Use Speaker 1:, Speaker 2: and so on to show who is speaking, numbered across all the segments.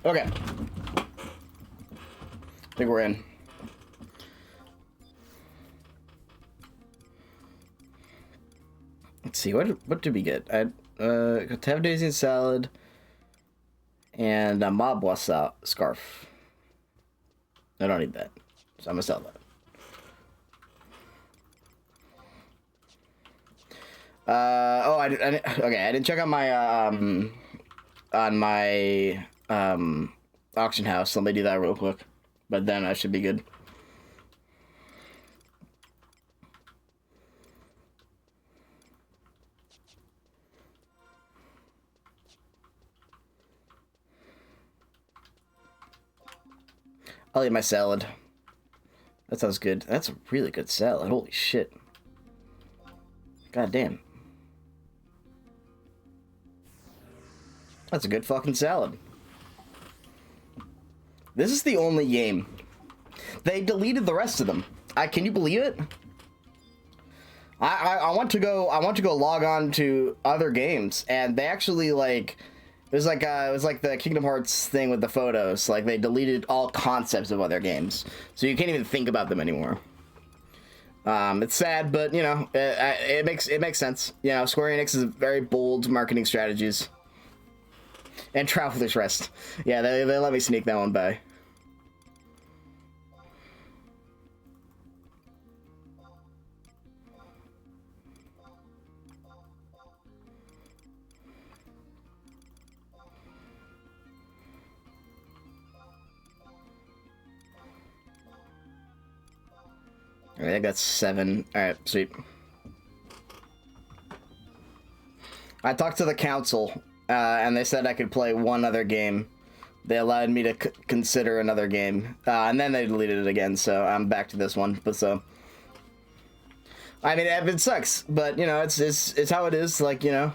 Speaker 1: Okay. I think we're in. Let's see, what did we get? I got to have daisy and salad and a mob scarf. I don't need that, so I'm gonna sell that. Oh, okay, I didn't check on my auction house. Let me do that real quick, but then I should be good. I'll eat my salad. That sounds good. That's a really good salad. Holy shit. God damn. That's a good fucking salad. This is the only game. They deleted the rest of them. Can you believe it? I want to go log on to other games, and they actually like it was like the Kingdom Hearts thing with the photos. Like they deleted all concepts of other games, so you can't even think about them anymore. It's sad, but you know, it makes sense. You know, Square Enix is very bold marketing strategies. And Traveler's Rest. Yeah, they let me sneak that one by. Alright, I got 7. Alright, sweet. I talked to the council, and they said I could play one other game. They allowed me to consider another game, and then they deleted it again, so I'm back to this one. But so, I mean, it sucks, but you know, it's how it is. Like, you know,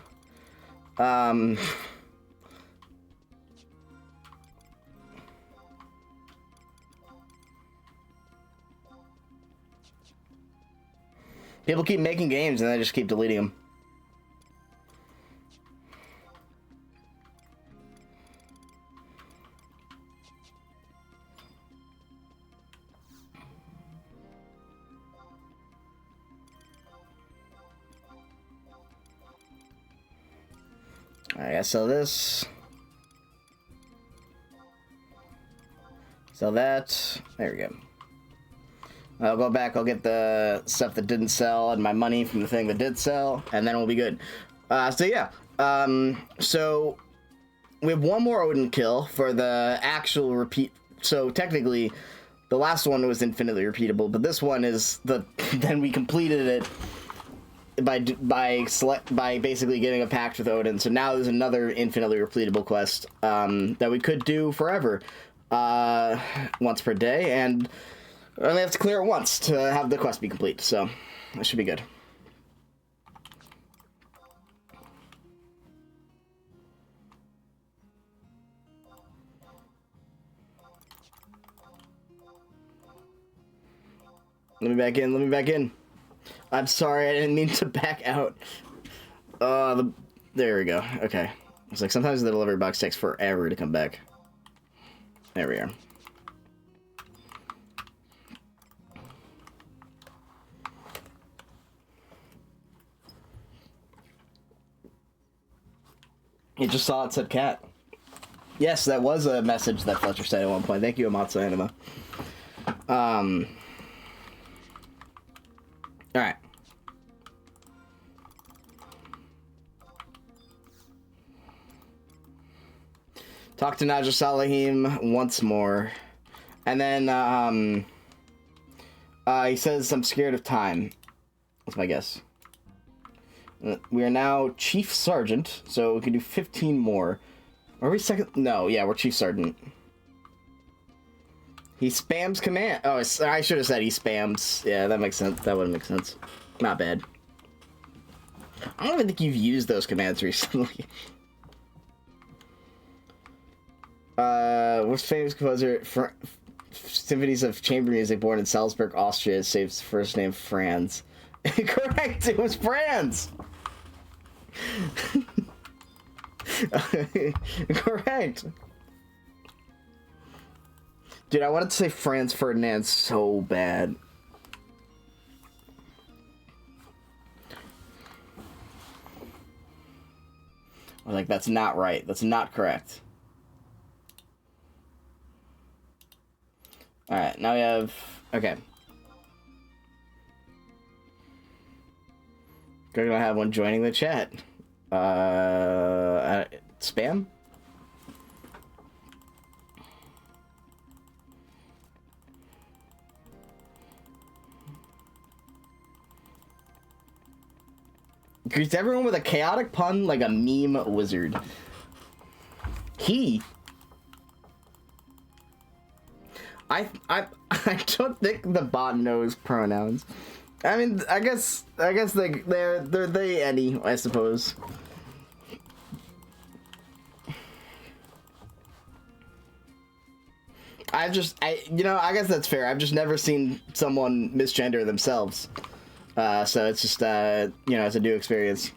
Speaker 1: people keep making games and they just keep deleting them. Alright, sell this. Sell that. There we go. I'll go back, I'll get the stuff that didn't sell and my money from the thing that did sell, and then we'll be good. So yeah. So we have one more Odin kill for the actual repeat. So technically, the last one was infinitely repeatable, but this one is then we completed it by basically getting a pact with Odin. So now there's another infinitely repeatable quest that we could do forever, once per day, and we only have to clear it once to have the quest be complete. So that should be good. Let me back in. Let me back in. I'm sorry, I didn't mean to back out. There we go. Okay. It's like sometimes the delivery box takes forever to come back. There we are. You just saw it said cat. Yes, that was a message that Fletcher said at one point. Thank you, Amatsu Anima. Alright. Talk to Naja Salahim once more. And then, he says, I'm scared of time. That's my guess. We are now Chief Sergeant, so we can do 15 more. Are we second? No, yeah, we're Chief Sergeant. He spams command. Oh, I should have said he spams. Yeah, that makes sense. That would make sense. Not bad. I don't even think you've used those commands recently. What's famous composer Symphonies of Chamber Music, born in Salzburg, Austria, saves first name Franz. Correct, it was Franz. Correct. Dude, I wanted to say Franz Ferdinand so bad. I was like, that's not right. That's not correct. Alright, now we have... Okay. We're gonna have one joining the chat. Spam? Greets everyone with a chaotic pun like a meme wizard. He. I don't think the bot knows pronouns. I mean, I guess they're they any, I suppose. I guess that's fair. I've just never seen someone misgender themselves. So it's just, it's a new experience.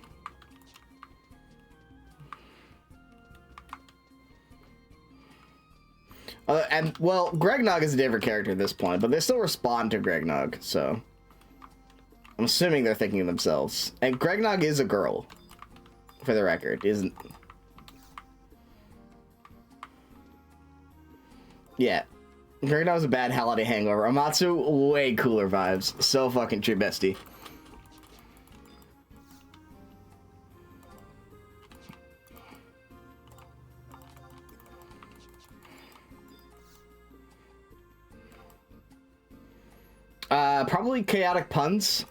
Speaker 1: And, well, Gregnog is a different character at this point, but they still respond to Gregnog, so... I'm assuming they're thinking of themselves. And Gregnog is a girl, for the record, isn't... Yeah. Gregnog's a bad holiday hangover. Amatsu, way cooler vibes. So fucking true, bestie. Probably chaotic puns.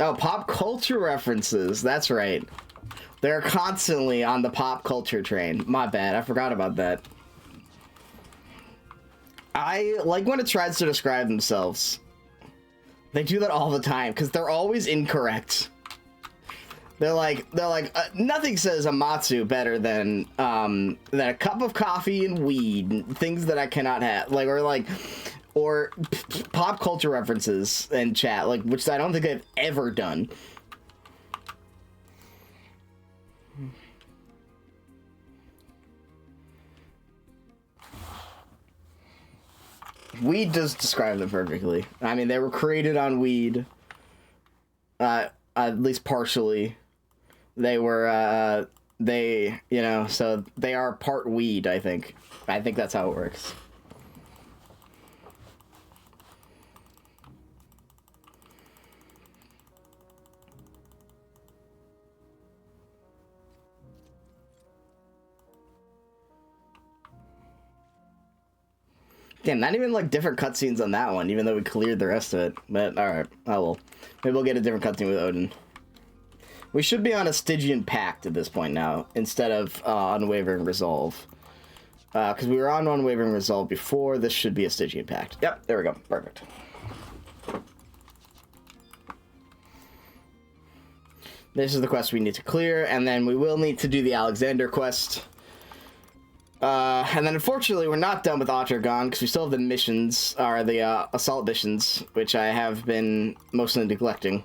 Speaker 1: Oh, pop culture references. That's right. They're constantly on the pop culture train. My bad. I forgot about that. I like when it tries to describe themselves. They do that all the time because they're always incorrect. They're like, nothing says Amatsu better than a cup of coffee and weed, things that I cannot have, or pop culture references in chat, which I don't think I've ever done. Weed does describe them perfectly. I mean, they were created on weed, at least partially. They were, so they are part weed, I think. I think that's how it works. Damn, not even, different cutscenes on that one, even though we cleared the rest of it. But, alright, oh well. Maybe we'll get a different cutscene with Odin. We should be on a Stygian Pact at this point now, instead of Unwavering Resolve. Because we were on Unwavering Resolve before, this should be a Stygian Pact. Yep, there we go. Perfect. This is the quest we need to clear, and then we will need to do the Alexander quest. And then unfortunately we're not done with Otragon, because we still have the missions, or the assault missions, which I have been mostly neglecting.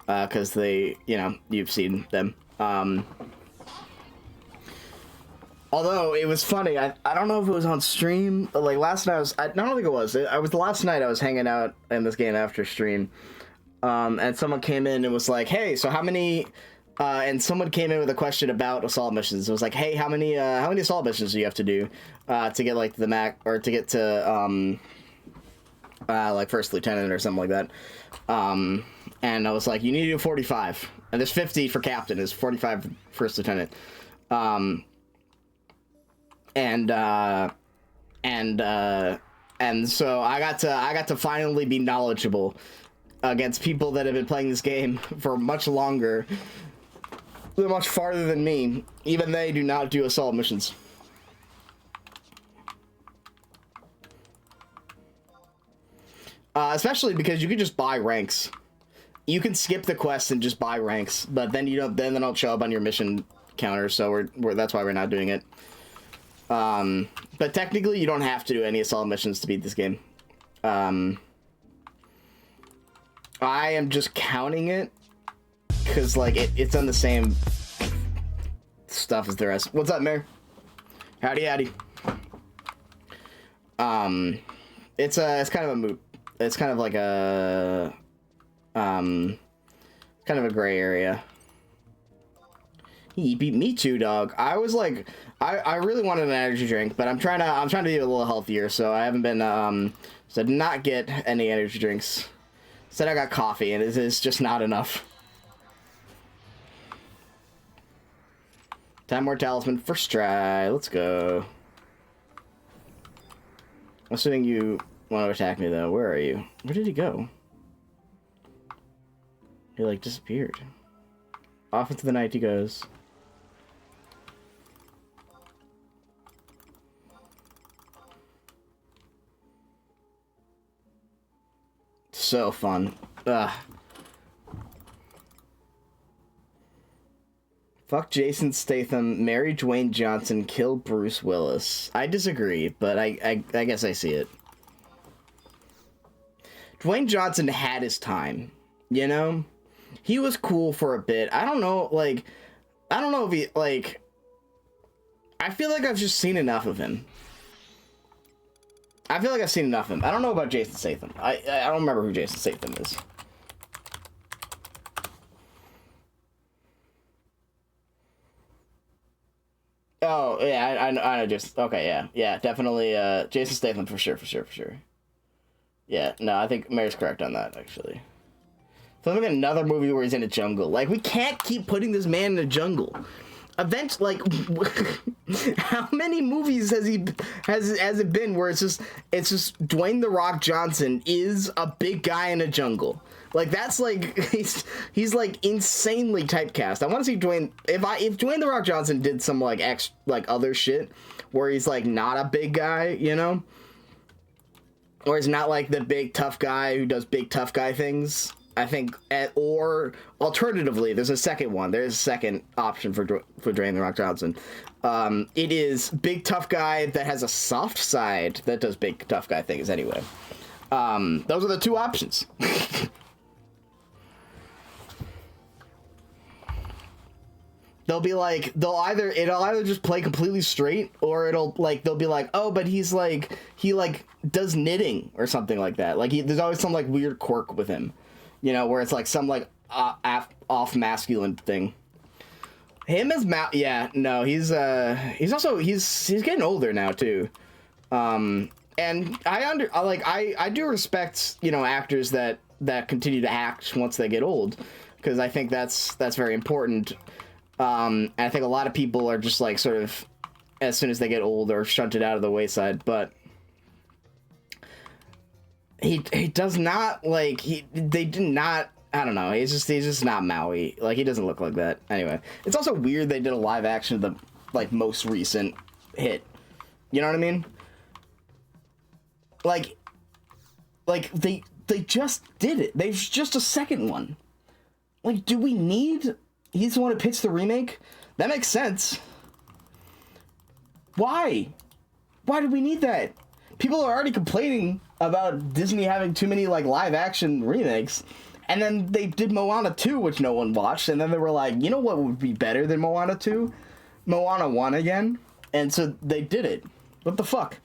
Speaker 1: Because they, you've seen them. Although, it was funny, I don't know if it was on stream, but last night I don't think it was. Last night I was hanging out in this game after stream, and someone came in and was like, hey, so how many, and someone came in with a question about assault missions. It was like, hey, how many assault missions do you have to do, to get, the Mac, or to get to, First Lieutenant or something like that. And I was like, you need to do 45. And there's 50 for Captain, is 45 First Lieutenant. And so I got to finally be knowledgeable against people that have been playing this game for much longer. They're much farther than me. Even they do not do assault missions. Especially because you can just buy ranks. You can skip the quest and just buy ranks, but then they don't show up on your mission counter, so that's why we're not doing it. But technically, you don't have to do any assault missions to beat this game. I am just counting it, because, it's on the same... stuff as the rest. What's up, Mayor? Howdy, howdy. It's kind of a moot. It's kind of like a, kind of a gray area. He beat me too, dog. I was like, I really wanted an energy drink, but I'm trying to be a little healthier, so I haven't been, so I did not get any energy drinks. Instead I got coffee, and it is just not enough. Time more talisman, first try, let's go. I'm assuming you want to attack me, though. Where are you? Where did he go? He, like, disappeared. Off into the night he goes. So fun. Ugh. Fuck Jason Statham, marry Dwayne Johnson, kill Bruce Willis. I disagree, but I guess I see it. Dwayne Johnson had his time, you know? He was cool for a bit. I don't know, like, I don't know if he, like, I feel like I've just seen enough of him. I feel like I've seen enough of him. I don't know about Jason Statham. I don't remember who Jason Statham is. Oh, yeah, I know just, okay, yeah, definitely, Jason Statham for sure. Yeah, no, I think Mary's correct on that, actually. Filming another movie where he's in a jungle. Like, we can't keep putting this man in a jungle. Eventually, like, how many movies has it been where it's just Dwayne "The Rock" Johnson is a big guy in a jungle? Like, that's like he's like insanely typecast. I want to see Dwayne, if Dwayne "The Rock" Johnson did some like other shit where he's like not a big guy, you know, or he's not like the big tough guy who does big tough guy things. I think, or alternatively, there's a second one. There's a second option for Dwayne "The Rock" Johnson. It is big tough guy that has a soft side that does big tough guy things anyway. Those are the two options. They'll be like, it'll either just play completely straight, or they'll be like, oh, but he does knitting or something like that. Like, there's always some like weird quirk with him. You know, where it's like some like off masculine thing. Him as yeah, no, he's getting older now too. And I do respect, you know, actors that continue to act once they get old, because I think that's very important. And I think a lot of people are just like sort of, as soon as they get old, are shunted out of the wayside, but he does not, like, they did not, I don't know, he's just not Maui. Like, he doesn't look like that. Anyway, it's also weird they did a live action of the, like, most recent hit. You know what I mean? Like they just did it. There's just a second one. Like, do we need, he's the one who pitched the remake? That makes sense. Why? Why do we need that? People are already complaining about Disney having too many, like, live-action remakes, and then they did Moana 2, which no one watched, and then they were like, you know what would be better than Moana 2? Moana 1 again? And so they did it. What the fuck?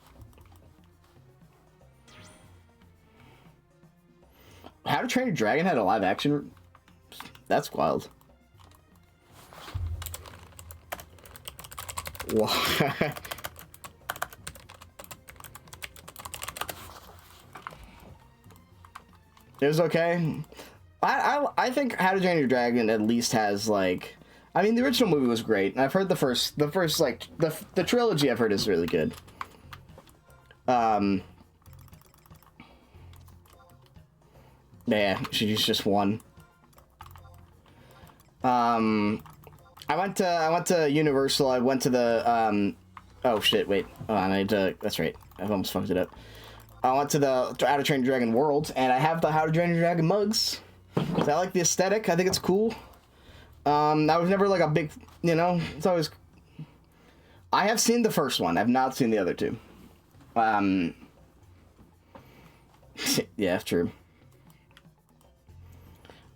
Speaker 1: How to Train Your Dragon had a live-action? That's wild. Why? It was okay. I think How to Train Your Dragon at least has, like, I mean, the original movie was great, and I've heard the first like the trilogy I've heard is really good. Yeah, she's just one. I went to Universal. I went to the oh shit, wait. Oh, I need to, that's right. I've almost fucked it up. I went to the How to Train Your Dragon World, and I have the How to Train Your Dragon mugs. I like the aesthetic. I think it's cool. I was never like a big, you know, it's always, I have seen the first one. I've not seen the other two. Yeah, true.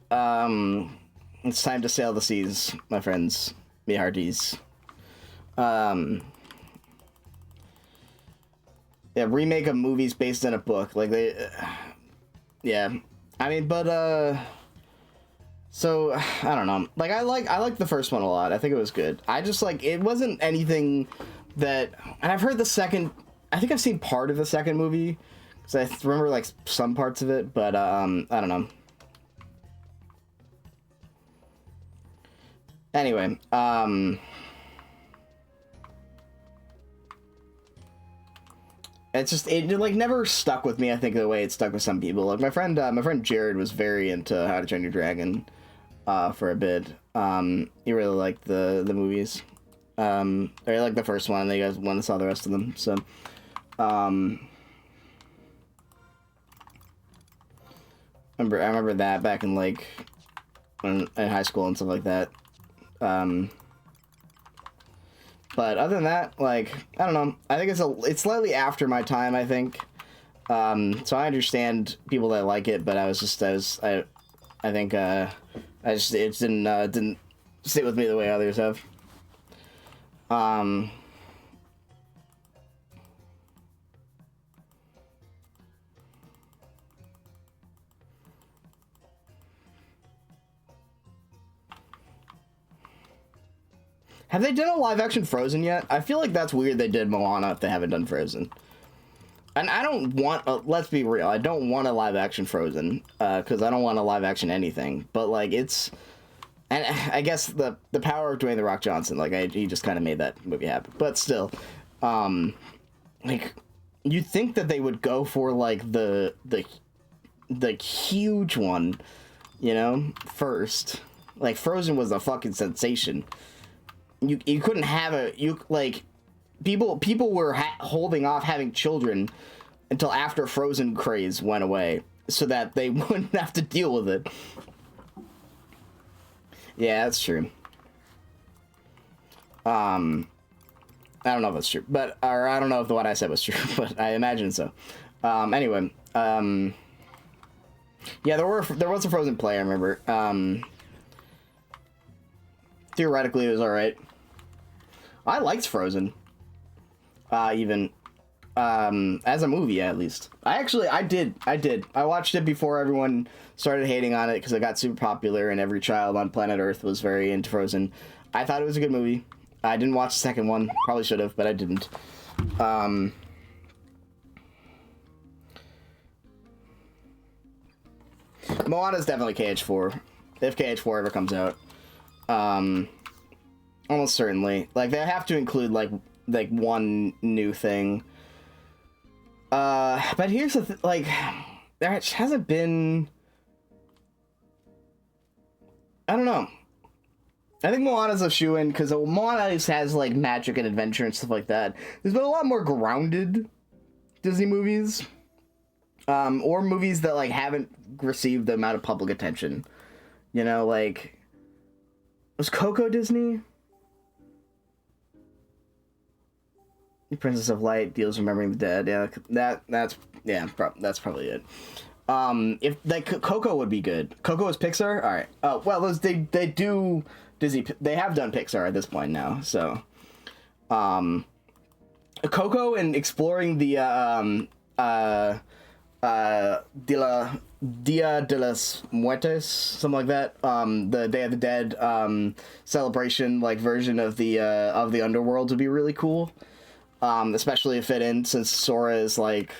Speaker 1: It's time to sail the seas, my friends. Me hearties. Yeah, remake of movies based on a book. Like they, yeah. I mean, but so I don't know. Like I like the first one a lot. I think it was good. I just like it wasn't anything that. And I've heard the second. I think I've seen part of the second movie because I remember like some parts of it, but I don't know. Anyway, it's just it like never stuck with me. I think the way it stuck with some people. Like my friend Jared was very into How to Train Your Dragon, for a bit. He really liked the movies. Or he liked the first one. And then you guys went and saw the rest of them. So, I remember that back in like in high school and stuff like that. But other than that, like, I don't know. I think it's slightly after my time, I think. So I understand people that like it, but I think it just didn't sit with me the way others have. Have they done a live-action Frozen yet? I feel like that's weird they did Moana if they haven't done Frozen. And I don't want let's be real, I don't want a live-action Frozen, because I don't want a live-action anything. But, like, it's... And I guess the power of Dwayne "The Rock" Johnson, like, he just kind of made that movie happen. But still, like, you'd think that they would go for, like, the huge one, you know, first. Like, Frozen was a fucking sensation. You couldn't have people were holding off having children until after Frozen craze went away so that they wouldn't have to deal with it. Yeah, that's true. I don't know if that's true, or I don't know if the what I said was true, but I imagine so. Anyway, yeah, there was a Frozen play, I remember. Theoretically, it was alright. I liked Frozen. Even as a movie, at least. I did. I watched it before everyone started hating on it because it got super popular and every child on planet Earth was very into Frozen. I thought it was a good movie. I didn't watch the second one. Probably should have, but I didn't. Moana's definitely KH4. If KH4 ever comes out. Almost certainly. Like, they have to include, like one new thing. But here's the like, there hasn't been... I don't know. I think Moana's a shoo-in, because Moana at least has, like, magic and adventure and stuff like that. There's been a lot more grounded Disney movies. Or movies that, like, haven't received the amount of public attention. You know, like... Was Coco Disney? The Princess of Light deals remembering the dead. Yeah, that's probably it. If like Coco would be good. Coco is Pixar. All right. Oh well, they do Disney. They have done Pixar at this point now. So, Coco and exploring the Dia de los Muertos, something like that. The Day of the Dead celebration like version of the underworld would be really cool. Especially if it in since Sora is like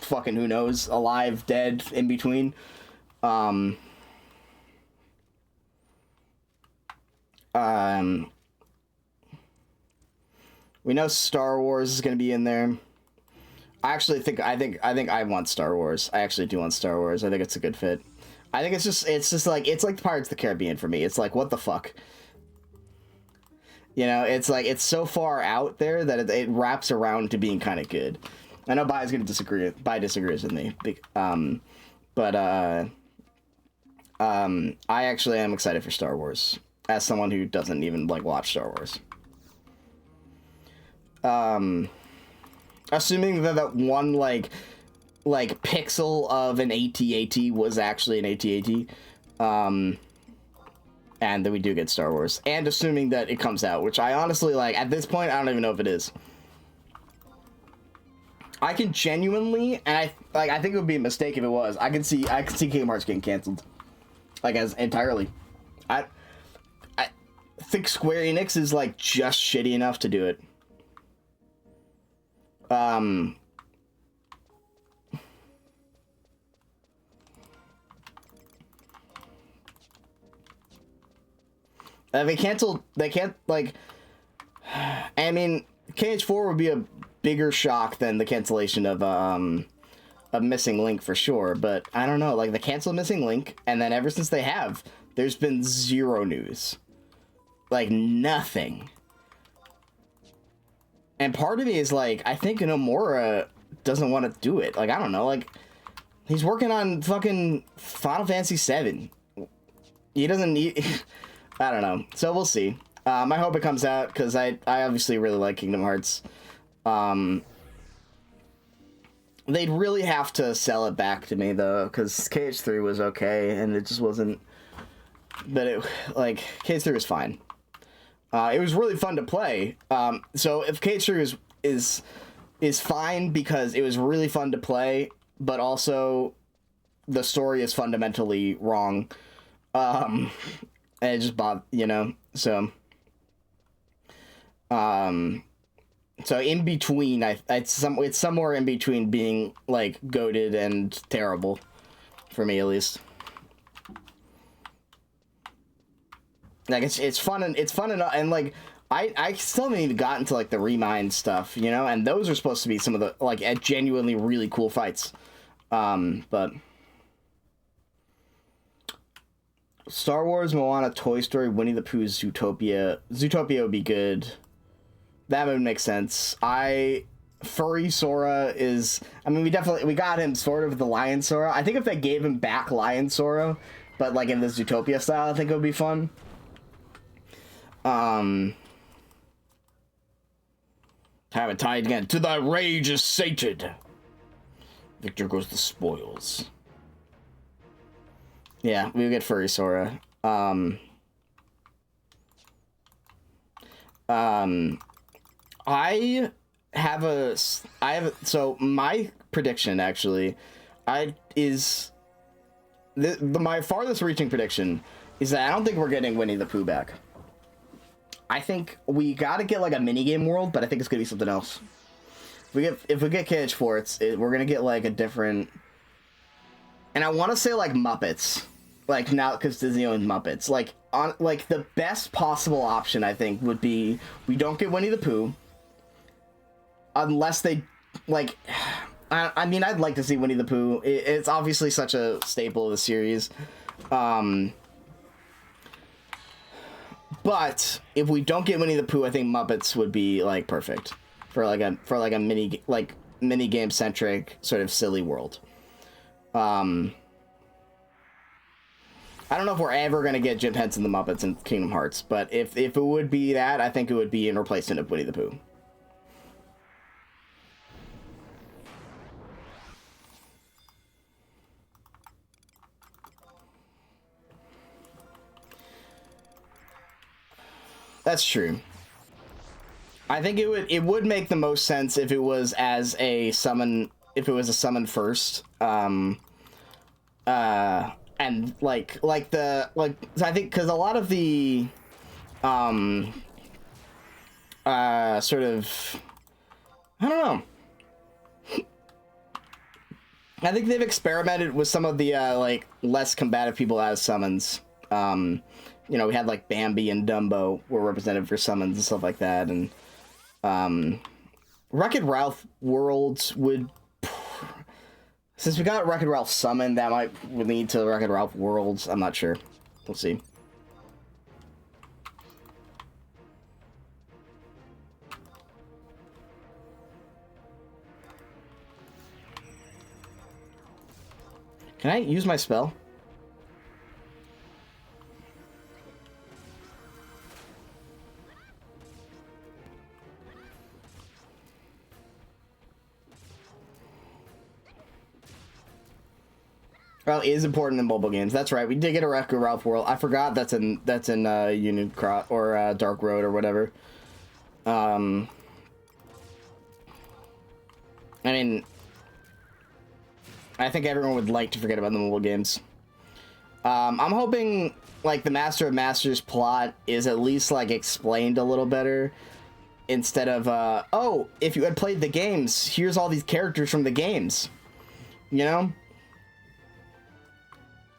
Speaker 1: fucking who knows, alive, dead, in between. We know Star Wars is gonna be in there. I think I want Star Wars. I actually do want Star Wars. I think it's a good fit. I think it's just like the Pirates of the Caribbean for me. It's like, what the fuck? You know, it's like, it's so far out there that it wraps around to being kind of good. I know Bai's gonna disagree. Bai disagrees with me. But I actually am excited for Star Wars as someone who doesn't even like watch Star Wars. Assuming that one like pixel of an AT-AT was actually an AT-AT, and then we do get Star Wars, and assuming that it comes out, which I honestly, like, at this point, I don't even know if it is. I can genuinely, and I think it would be a mistake if it was. I can see Kingdom Hearts getting canceled, like, as entirely. I think Square Enix is, like, just shitty enough to do it. They can't, like, I mean, KH4 would be a bigger shock than the cancellation of Missing Link for sure, but I don't know, like, they canceled Missing Link, and then ever since they have, there's been zero news. Like, nothing. And part of me is like, I think Nomura doesn't want to do it. Like, I don't know, like, he's working on fucking Final Fantasy VII. He doesn't need... I don't know. So we'll see. I hope it comes out, because I obviously really like Kingdom Hearts. They'd really have to sell it back to me, though, because KH3 was okay, and it just wasn't... But it, like, KH3 was fine. It was really fun to play. So if KH3 is fine because it was really fun to play, but also the story is fundamentally wrong. And it just bothered, you know, so in between, it's somewhere in between being, like, goated and terrible, for me at least. Like, it's fun and like, I still haven't even gotten to, like, the Remind stuff, you know, and those are supposed to be some of the, like, genuinely really cool fights. But Star Wars, Moana, Toy Story, Winnie the Pooh, Zootopia would be good. That would make sense. Furry Sora is, I mean, we got him sort of the Lion Sora. I think if they gave him back Lion Sora, but, like, in the Zootopia style, I think it would be fun. Have it tied again. To thy rage is sated. Victor goes the spoils. Yeah, we would get Furry Sora. So my prediction, actually, my farthest reaching prediction is that I don't think we're getting Winnie the Pooh back. I think we gotta get, like, a minigame world, but I think it's gonna be something else. If we get KH4, we're gonna get, like, a different, and I want to say, like, Muppets, like, now, because Disney owns Muppets, like, the best possible option, I think, would be we don't get Winnie the Pooh unless they, like, I mean, I'd like to see Winnie the Pooh. It's obviously such a staple of the series. But if we don't get Winnie the Pooh, I think Muppets would be, like, perfect for a mini game centric sort of silly world. I don't know if we're ever gonna get Jim Henson the Muppets in Kingdom Hearts, but if it would be that, I think it would be in replacement of Winnie the Pooh. That's true. I think it would make the most sense if it was as a summon, if it was a summon first. And I think because a lot of the sort of, I don't know. I think they've experimented with some of the like less combative people as summons. You know, we had, like, Bambi and Dumbo were represented for summons and stuff like that, and Wreck-It Ralph Worlds would, since we got Wreck-It Ralph Summon, that might lead to Wreck-It Ralph Worlds. I'm not sure. We'll see. Can I use my spell? Oh, it is important in mobile games. That's right. We did get a Wreck-It Ralph World. I forgot that's in Union Cross or Dark Road or whatever. I mean, I think everyone would like to forget about the mobile games. I'm hoping like the Master of Masters plot is at least like explained a little better instead of oh, if you had played the games, here's all these characters from the games. You know?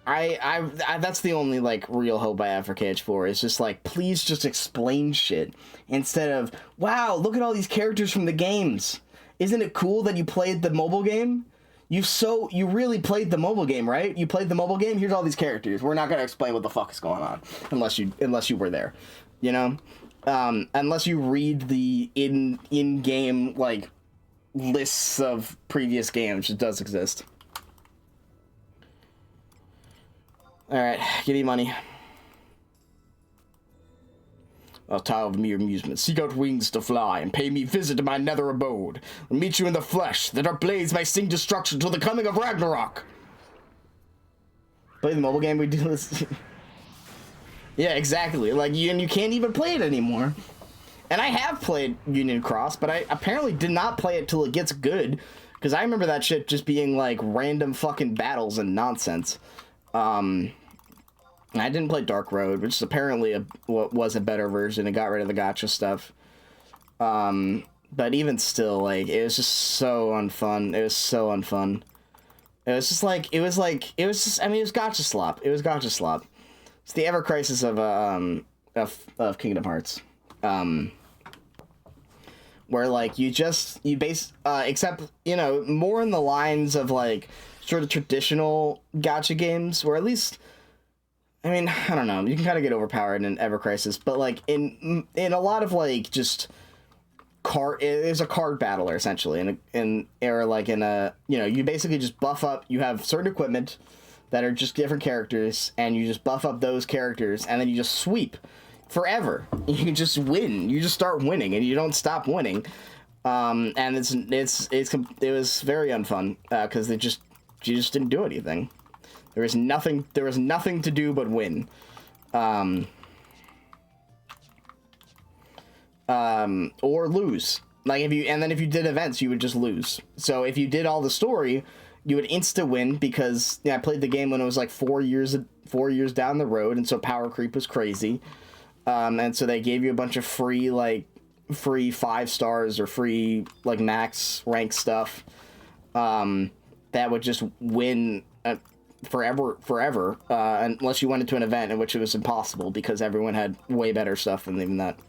Speaker 1: I that's the only like real hope I have for KH4. It's just like, please just explain shit instead of, wow, look at all these characters from the games. Isn't it cool that you played the mobile game? You really played the mobile game, right? You played the mobile game. Here's all these characters. We're not gonna explain what the fuck is going on unless you were there, you know. Unless you read the in-game like lists of previous games, it does exist. Alright, give me money. I'll tire of mere amusement. Seek out wings to fly, and pay me visit to my nether abode. I'll meet you in the flesh, that our blades may sing destruction till the coming of Ragnarok. Play the mobile game, we do this. Yeah, exactly. Like, you can't even play it anymore. And I have played Union Cross, but I apparently did not play it till it gets good. Because I remember that shit just being, like, random fucking battles and nonsense. I didn't play Dark Road, which is apparently was a better version. It got rid of the gacha stuff. But even still, like, it was just so unfun. It was so unfun. It was just like, I mean, it was gacha slop. It was gacha slop. It's the ever crisis of Kingdom Hearts. Where, like, except, you know, more in the lines of, like, sort of traditional gacha games, where at least, I mean, I don't know, you can kind of get overpowered in Ever Crisis, but, like, in a lot of, like, just it's a card battler, essentially, or, like, in a, you know, you basically just buff up, you have certain equipment that are just different characters, and you just buff up those characters, and then you just sweep forever. You can just win. You just start winning, and you don't stop winning. And it was very unfun, because you just didn't do anything. There was nothing to do but win. Or lose. Like, if you did events, you would just lose. So if you did all the story, you would insta win, because I played the game when it was like 4 years down the road, and so power creep was crazy. And so they gave you a bunch of free 5 stars or free, like, max rank stuff, that would just win forever, unless you went into an event in which it was impossible, because everyone had way better stuff than even that.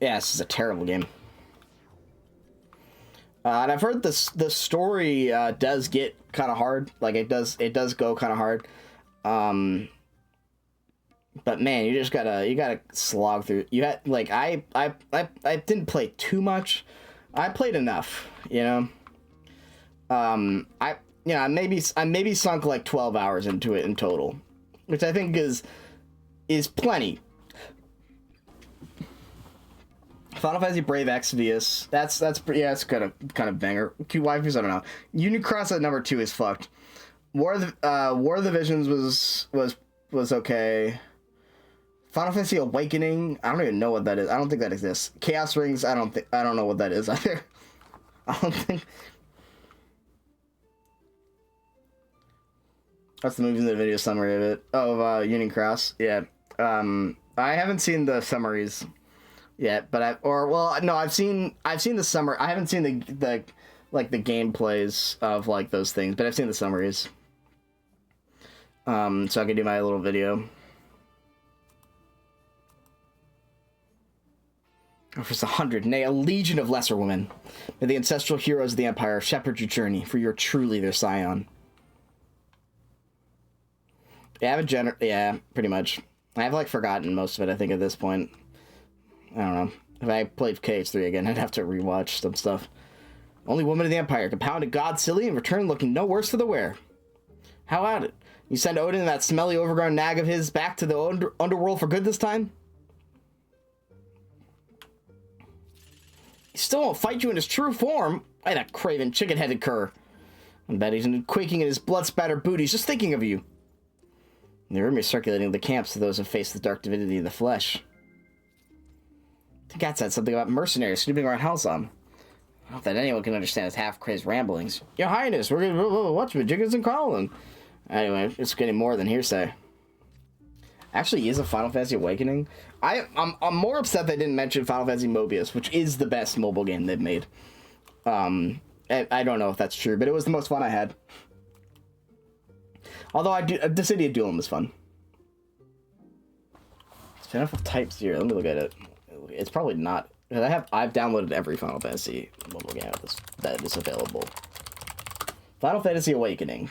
Speaker 1: Yeah, this is a terrible game. And I've heard the story does get kind of hard. Like, it does go kind of hard. But man, you gotta slog through. You had, like, I didn't play too much. I played enough, you know. I maybe sunk like 12 hours into it in total, which I think is plenty. Final Fantasy Brave Exvius. That's kind of banger. Cute waifus, I don't know. Unicross at number 2 is fucked. War of the Visions was okay. Final Fantasy Awakening, I don't even know what that is. I don't think that exists. Chaos Rings, I don't know what that is either. I don't think. That's the movie in the video summary of it. Oh, of Union Cross. Yeah. I haven't seen the summaries yet, but I've seen the summary. I haven't seen the gameplays of, like, those things, but I've seen the summaries. So I can do my little video. Offers 100, nay, a legion of lesser women. May the ancestral heroes of the Empire shepherd your journey, for you're truly their scion. Yeah, pretty much. I've, like, forgotten most of it, I think, at this point. I don't know. If I played KH3 again, I'd have to rewatch some stuff. Only woman of the Empire can pound a god silly and return looking no worse for the wear. How about it? You send Odin and that smelly overgrown nag of his back to the underworld for good this time? He still won't fight you in his true form. Why, that craven chicken-headed cur. I bet he's quaking in his blood-spattered boot. He's just thinking of you. The rumors circulating in the camps of those who face the dark divinity in the flesh. The cat said something about mercenaries snooping around Halzon. Not that anyone can understand his half-crazed ramblings. Your Highness, we're gonna watch Jiggins and Colin. Anyway, it's getting more than hearsay. Actually, is a Final Fantasy Awakening. I'm more upset they didn't mention Final Fantasy Mobius, which is the best mobile game they've made. I don't know if that's true, but it was the most fun I had. Although the City of Doom was fun. Spin-off of Type 0. Let me look at it. It's probably not. I've downloaded every Final Fantasy mobile game that is available. Final Fantasy Awakening.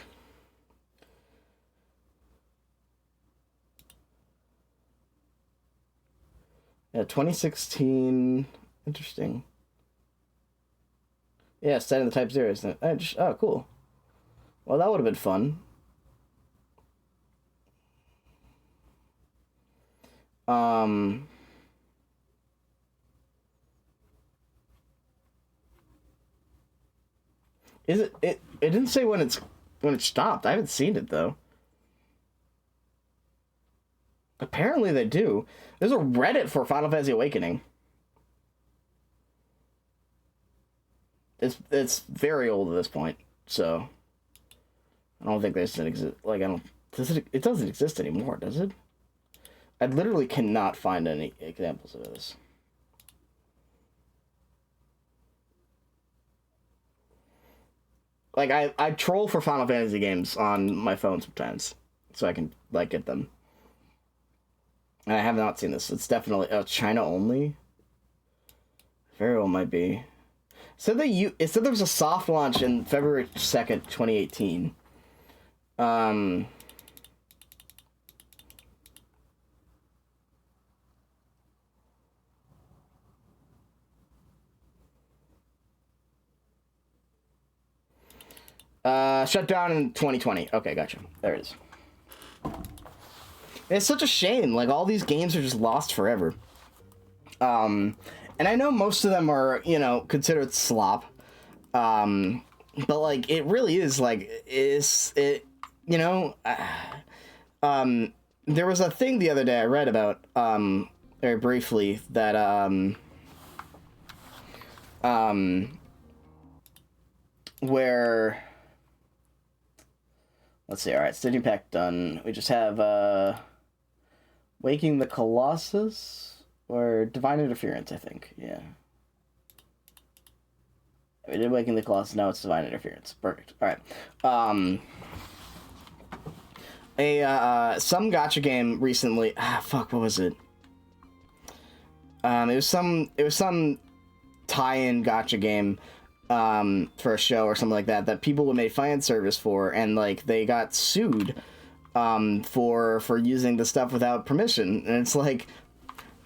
Speaker 1: Yeah, 2016. Interesting. Yeah, set in the Type 0. Isn't it? Oh, cool. Well, that would have been fun. Is it? It didn't say when it stopped. I haven't seen it though. Apparently they do. There's a Reddit for Final Fantasy Awakening. It's very old at this point, so I don't think there's an exist. Like it doesn't exist anymore, does it? I literally cannot find any examples of this. Like I troll for Final Fantasy games on my phone sometimes, so I can like get them. And I have not seen this. It's definitely China only. Very well might be. So it said there was a soft launch in February 2nd, 2018. Shut down in 2020. Okay, gotcha. There it is. It's such a shame. Like, all these games are just lost forever. And I know most of them are, considered slop. But, like, it really is, like, there was a thing the other day I read about, very briefly, that, where... Let's see, alright, Stadium Pack done. We just have, Waking the Colossus, or Divine Interference, I think, yeah. We did Waking the Colossus, now it's Divine Interference. Perfect, alright. Some gacha game recently, what was it? It was some tie-in gacha game, for a show or something like that people would make fan service for, and like they got sued for using the stuff without permission. And it's like,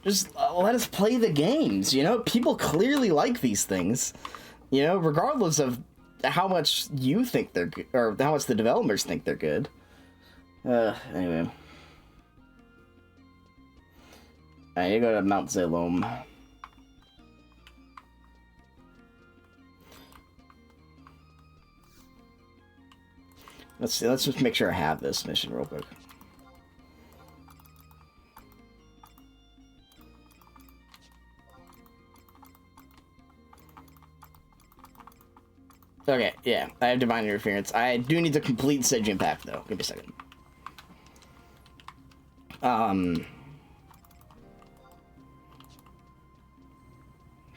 Speaker 1: just let us play the games, people clearly like these things, regardless of how much you think they're good, or how much the developers think they're good. Anyway, I need to go to Mount Zalom. Let's see, let's just make sure I have this mission real quick. Okay, yeah, I have Divine Interference. I do need to complete Stadium Pack, though. Give me a second.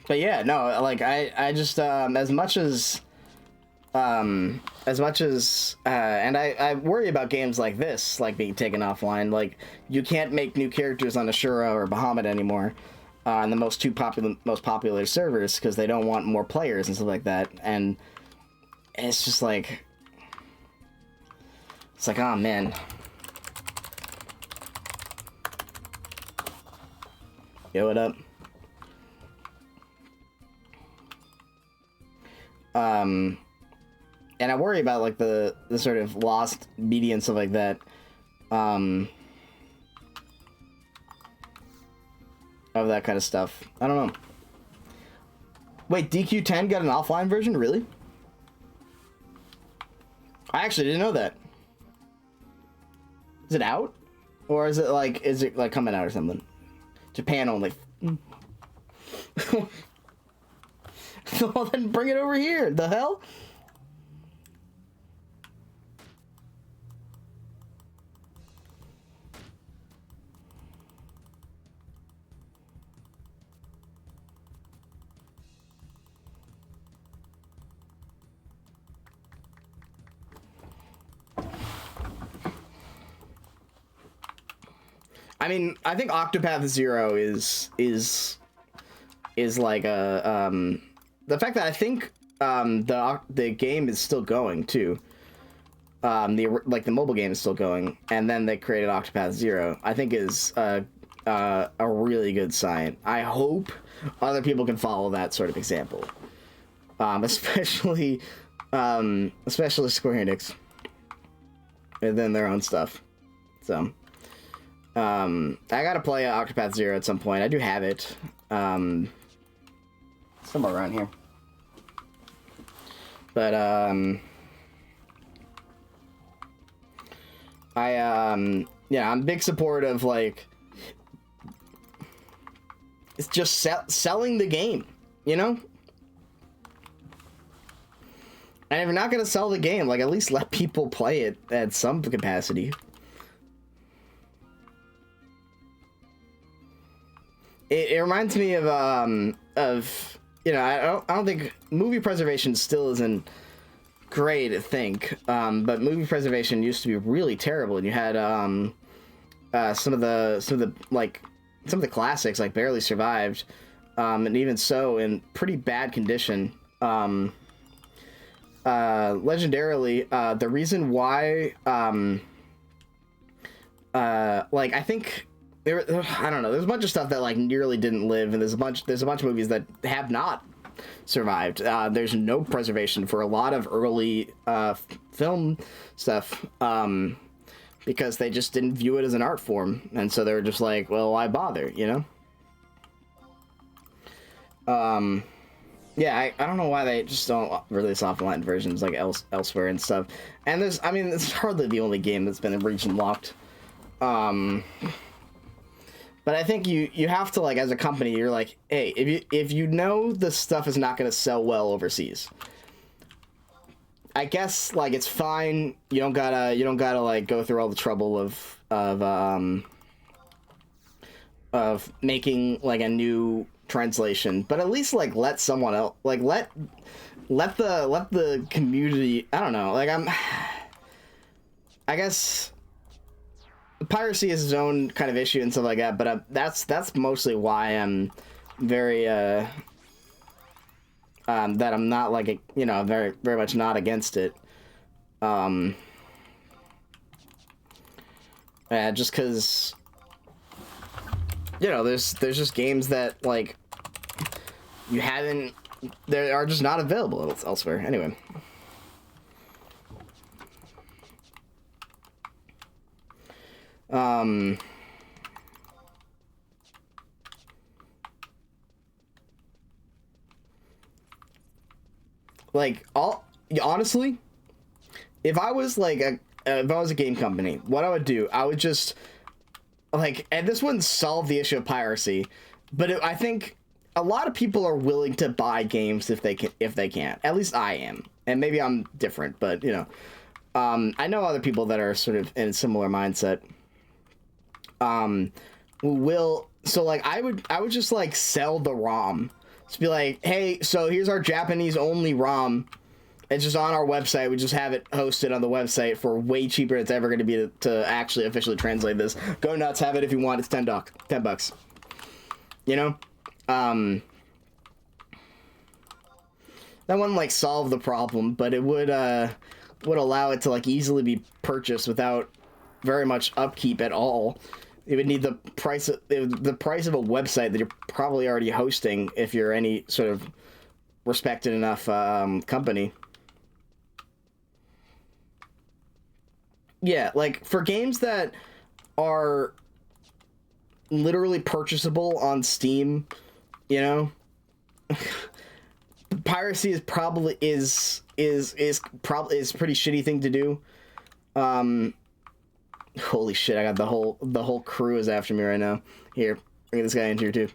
Speaker 1: But yeah, no, like, I just, as much as, and I worry about games like this, like, being taken offline. Like, you can't make new characters on Ashura or Bahamut anymore, on the most popular servers, because they don't want more players and stuff like that, and it's just like, oh man. Yo, what up? And I worry about, like, the sort of lost media and stuff like that, of that kind of stuff. I don't know. Wait, DQ10 got an offline version? Really? I actually didn't know that. Is it out? Or is it like coming out or something? Japan only. Well, then bring it over here. The hell? I mean, I think Octopath Zero is like a the fact that I think the game is still going too. The mobile game is still going, and then they created Octopath Zero. I think is a really good sign. I hope other people can follow that sort of example, especially Square Enix, and then their own stuff. So. I gotta play Octopath Zero at some point. I do have it. Somewhere around here. But, yeah, I'm big support of, like, it's just selling the game, you know? And if you're not gonna sell the game, like, at least let people play it at some capacity. It reminds me of you know, I don't think movie preservation still isn't great, I think, but movie preservation used to be really terrible, and you had some of the classics like barely survived, and even so in pretty bad condition. Legendarily, the reason why like I think. I don't know. There's a bunch of stuff that like nearly didn't live, and there's a bunch of movies that have not survived. There's no preservation for a lot of early film stuff because they just didn't view it as an art form, and so they were just like, well, why bother, you know? Yeah, I don't know why they just don't release offline versions like elsewhere and stuff. And there's hardly the only game that's been region locked. But I think you have to, like, as a company, you're like, hey, if you know the stuff is not going to sell well overseas, I guess, like, it's fine. You don't gotta like go through all the trouble of making like a new translation. But at least like let someone else, like let the community. I don't know. Like I guess. Piracy is its own kind of issue and stuff like that, but that's mostly why I'm very that I'm not like very very much not against it. Just because there's just games that like they are just not available elsewhere. Anyway. Honestly, if I was like if I was a game company, what I would do, I would just and this wouldn't solve the issue of piracy, but I think a lot of people are willing to buy games if they can. At least I am, and maybe I'm different, but I know other people that are sort of in a similar mindset. I would just like sell the ROM. Just be like, hey, so here's our Japanese only ROM. It's just on our website. We just have it hosted on the website for way cheaper than it's ever going to be to actually officially translate this. Go nuts, have it if you want. It's $10. That wouldn't like solve the problem, but it would allow it to like easily be purchased without very much upkeep at all. It would need the price of a website that you're probably already hosting if you're any sort of respected enough company. Yeah, like for games that are literally purchasable on Steam, piracy is is probably pretty shitty thing to do. Holy shit! I got the whole crew is after me right now. Here, bring this guy in here too.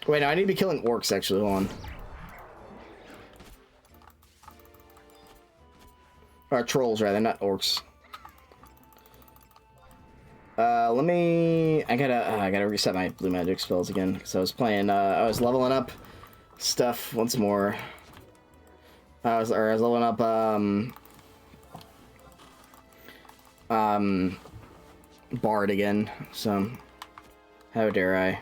Speaker 1: Wait, no, I need to be killing orcs, actually. Hold on. Or trolls, rather, not orcs. Let me... I gotta reset my blue magic spells again, because I was playing, I was leveling up stuff once more. I was leveling up, Bard again, so... How dare I?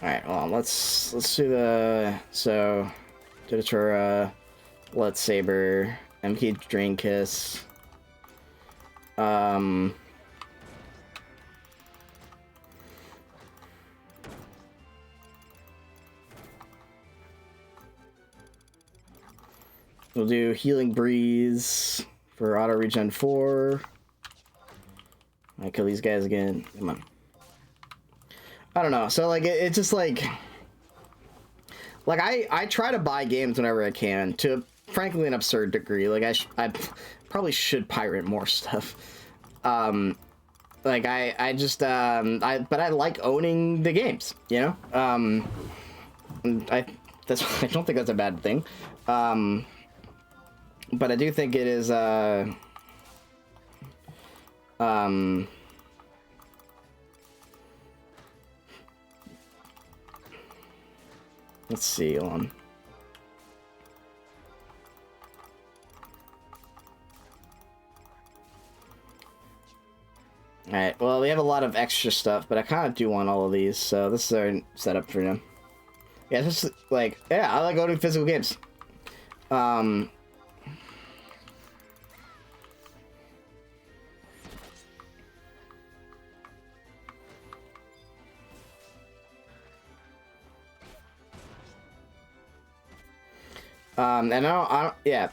Speaker 1: Alright, hold on, let's do the... So, Digitura, Blood Saber, MK Drain Kiss. We'll do Healing Breeze for Auto Regen 4. I kill these guys again. Come on. I don't know. So, like, it's just like I try to buy games whenever I can, to frankly an absurd degree. Like, I probably should pirate more stuff. Like, I just, but I like owning the games, you know? I don't think that's a bad thing. But I do think it is, let's see, hold on. Alright, well, we have a lot of extra stuff, but I kind of do want all of these, so this is our setup for now. Yeah, it's just, like, yeah, I like owning physical games. And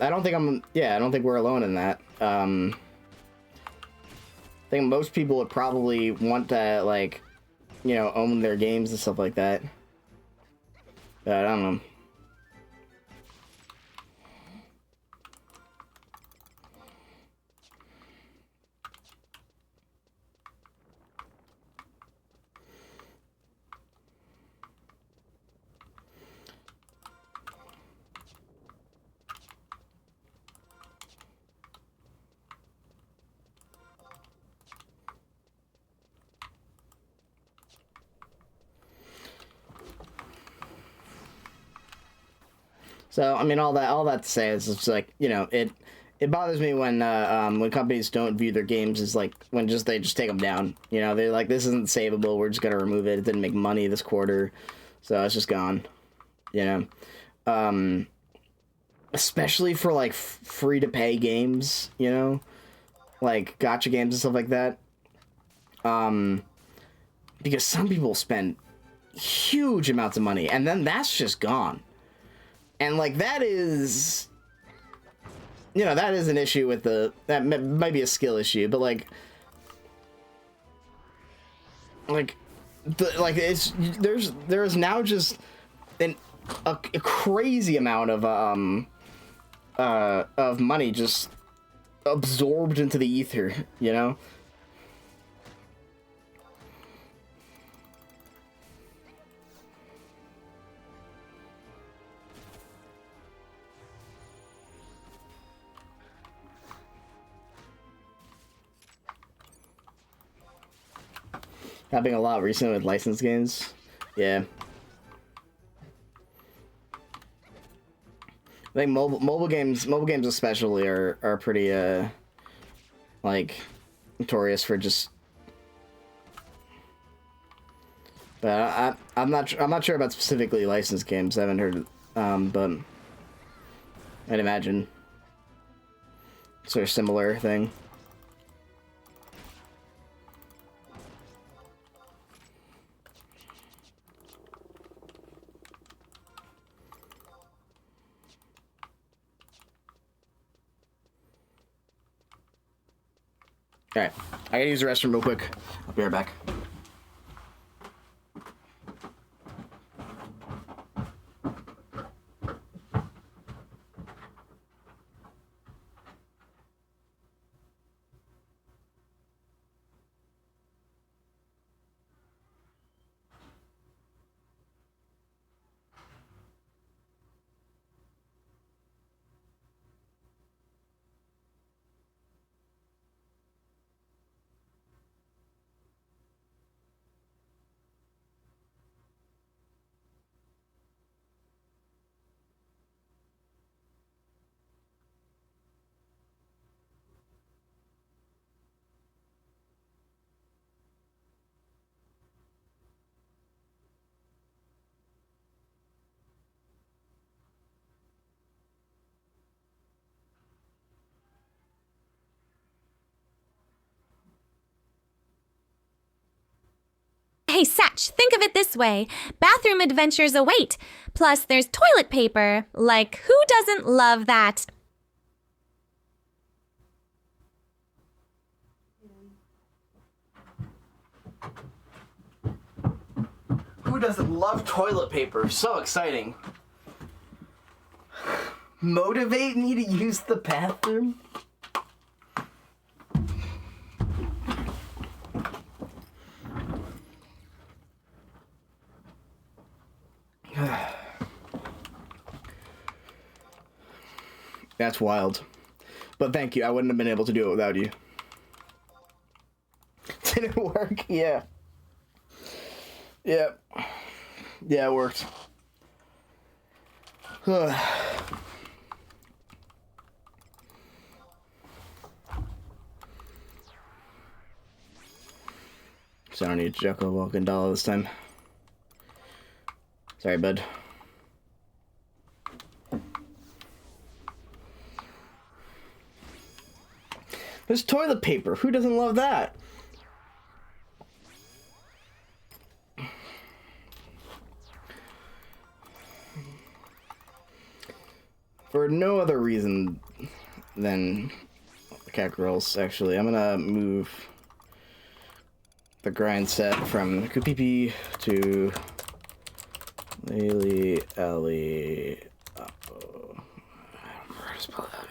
Speaker 1: I don't think we're alone in that. I think most people would probably want to, like, you know, own their games and stuff like that. But I don't know. So, I mean, all that to say is, it's like, you know, it bothers me when companies don't view their games as, like, when they just take them down. You know, they're like, this isn't savable, we're just gonna remove it. It didn't make money this quarter, so it's just gone. You know, especially for, like, free-to-pay games, you know, like gacha games and stuff like that. Because some people spend huge amounts of money, and then that's just gone. And, like, that is, you know, that is an issue with that might be a skill issue, but, like it's, there's now just a crazy amount of money just absorbed into the ether, you know? Happening a lot recently with licensed games. Yeah. I think mobile games especially are pretty like notorious for just. But I'm not sure about specifically licensed games. I haven't heard, but I'd imagine. sort of similar thing. Alright, I gotta use the restroom real quick. I'll be right back.
Speaker 2: Hey, Satch, think of it this way. Bathroom adventures await. Plus, there's toilet paper. Like, who doesn't love that?
Speaker 1: Who doesn't love toilet paper? So exciting. Motivate me to use the bathroom? That's wild. But thank you. I wouldn't have been able to do it without you. Did it work? Yeah. Yeah. Yeah, it worked. So I don't need Jocko Walking Dollar this time. Sorry, bud. There's toilet paper. Who doesn't love that? For no other reason than cat girls, actually. I'm gonna move the grind set from Kupipi to Lily Ellie. I don't know how to spell that.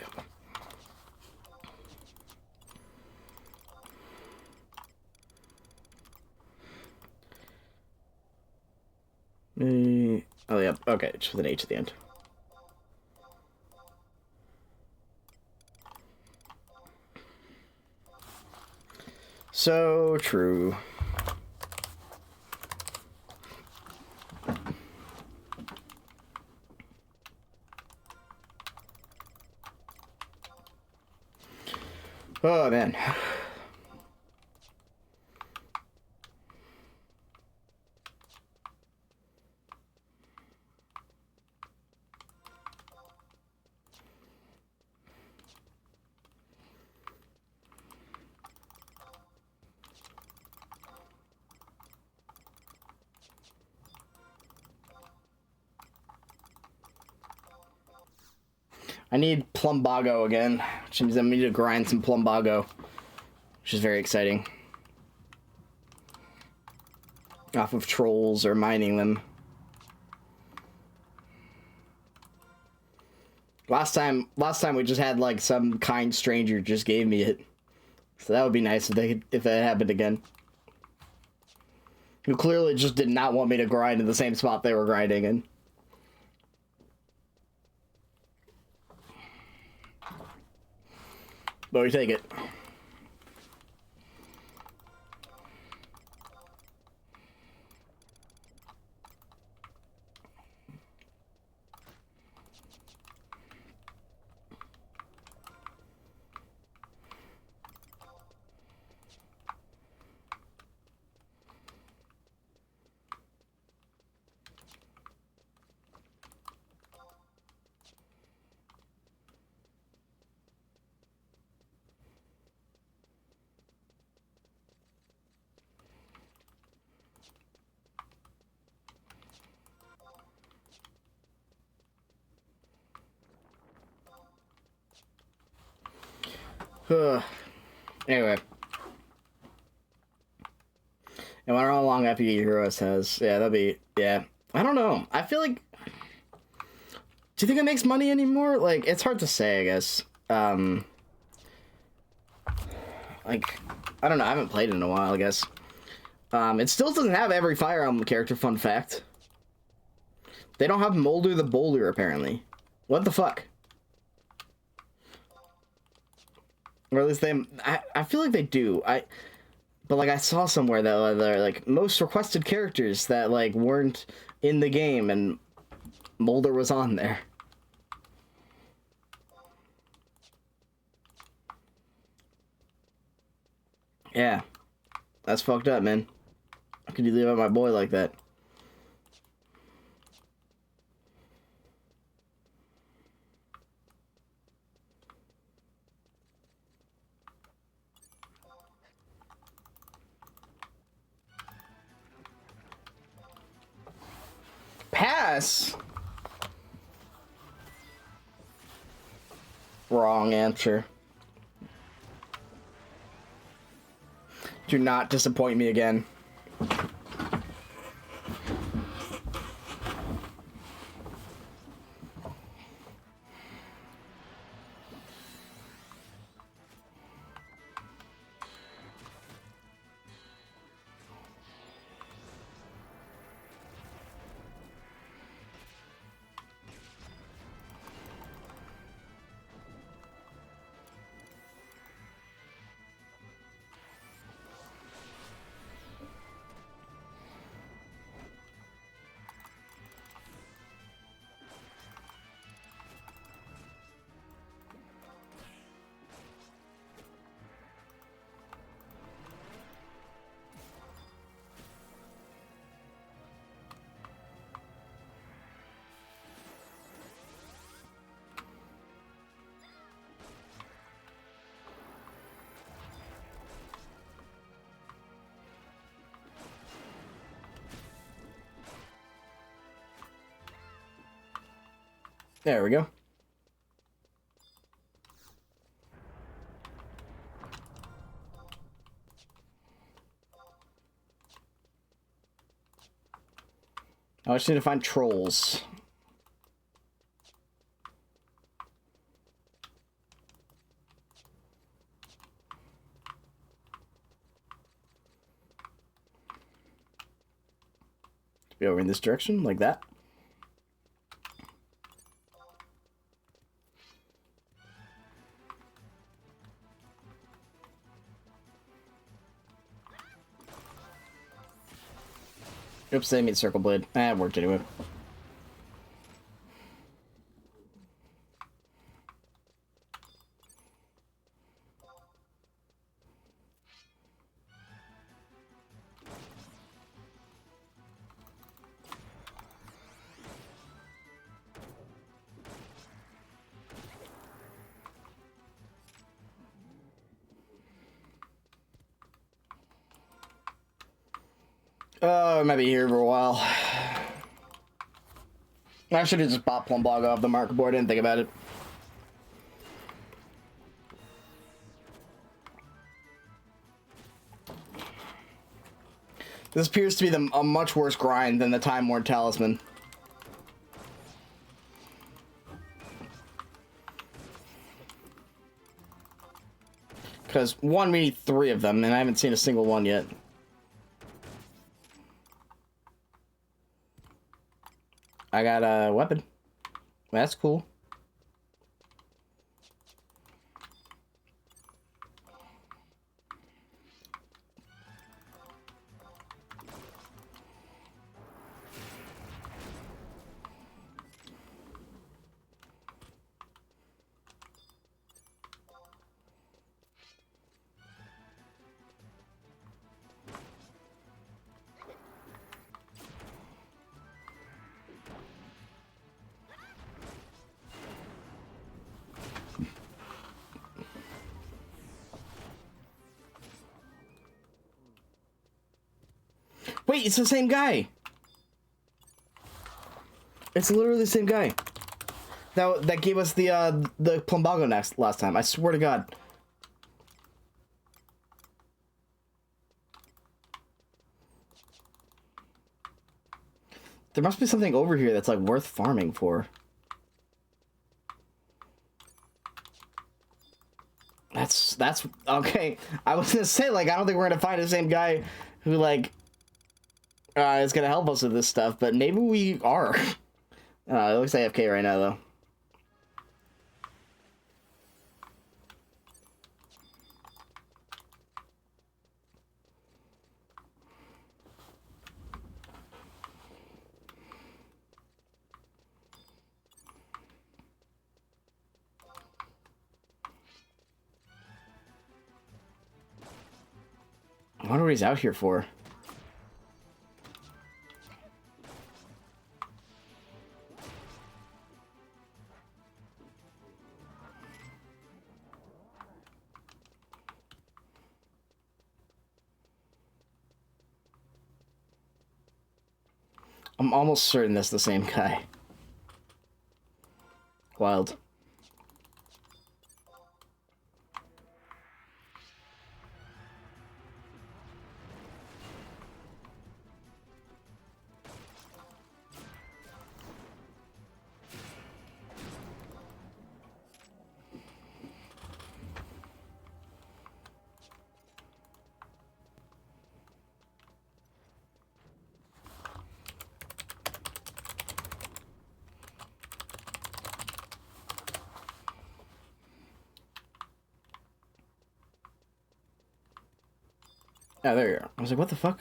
Speaker 1: Oh, yeah. Okay, just with an H at the end. So true. Oh, man. I need plumbago again, which means I need to grind some plumbago, which is very exciting. Off of trolls or mining them. Last time we just had like some kind stranger just gave me it, so that would be nice if that happened again. Who clearly just did not want me to grind in the same spot they were grinding in. But we take it. Anyway. And I wonder how long FFXI Heroes has. Yeah, that'd be... Yeah. I don't know. I feel like... Do you think it makes money anymore? Like, it's hard to say, I guess. Like, I don't know. I haven't played it in a while, I guess. It still doesn't have every Fire Emblem character, fun fact. They don't have Molder the Boulder, apparently. What the fuck? Or at least they... I feel like they do. But, like, I saw somewhere that they're, like, most requested characters that, like, weren't in the game, and Molder was on there. Yeah. That's fucked up, man. How could you leave out my boy like that? Pass? Wrong answer. Do not disappoint me again. There we go. I just need to find trolls. To be over in this direction, like that. Oops, they mean Circle Blade. It worked anyway. Oh, I might be here for a while. I should have just bought Plumbago off the market board. I didn't think about it. This appears to be a much worse grind than the Time Worn Talisman. Because one, we need 3 of them, and I haven't seen a single one yet. I got a weapon. That's cool. Wait, it's the same guy. It's literally the same guy. That gave us the Plumbago last time. I swear to God. There must be something over here that's, like, worth farming for. That's... Okay, I was gonna say, like, I don't think we're gonna find the same guy who, like, is gonna help us with this stuff, but maybe we are. It looks AFK right now, though. I wonder what he's out here for. I'm almost certain that's the same guy. Wild. Oh, there you are. I was like, what the fuck?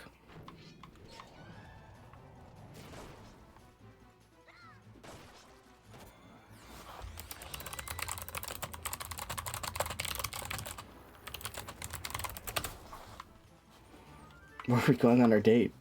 Speaker 1: Where are we going on our date?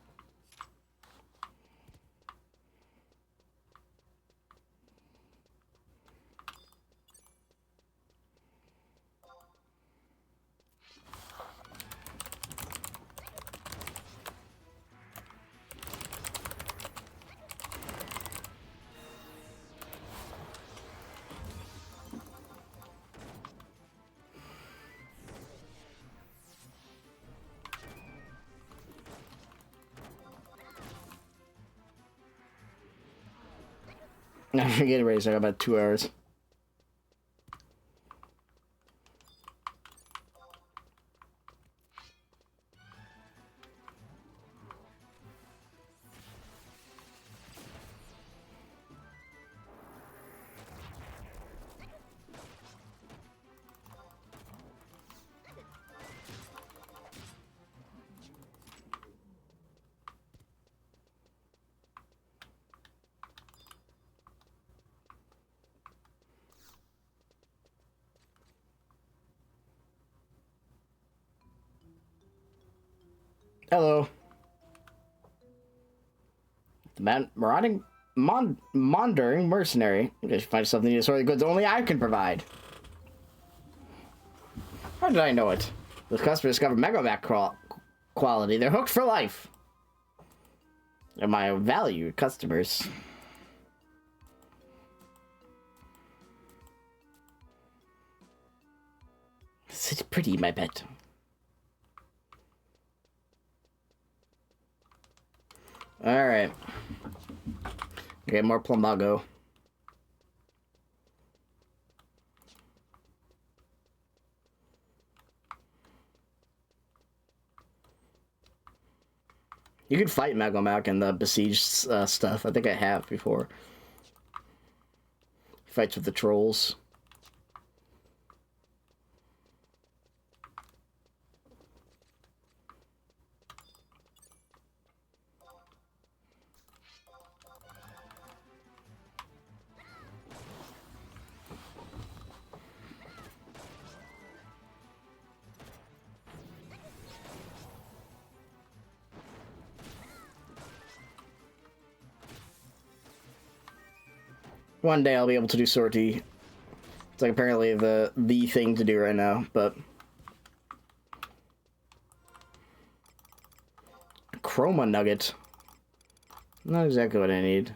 Speaker 1: I'm getting ready, so I got about 2 hours. Hello. The Mondering mercenary. You guys find something to sort of goods only I can provide. How did I know it? The customer discovered Megaback quality. They're hooked for life. They're my valued customers. It's pretty, my pet. Alright. Okay, more plumbago. You can fight Magomac and the besieged stuff. I think I have before. He fights with the trolls. One day I'll be able to do sortie. It's like apparently the thing to do right now, but Chroma Nugget. Not exactly what I need.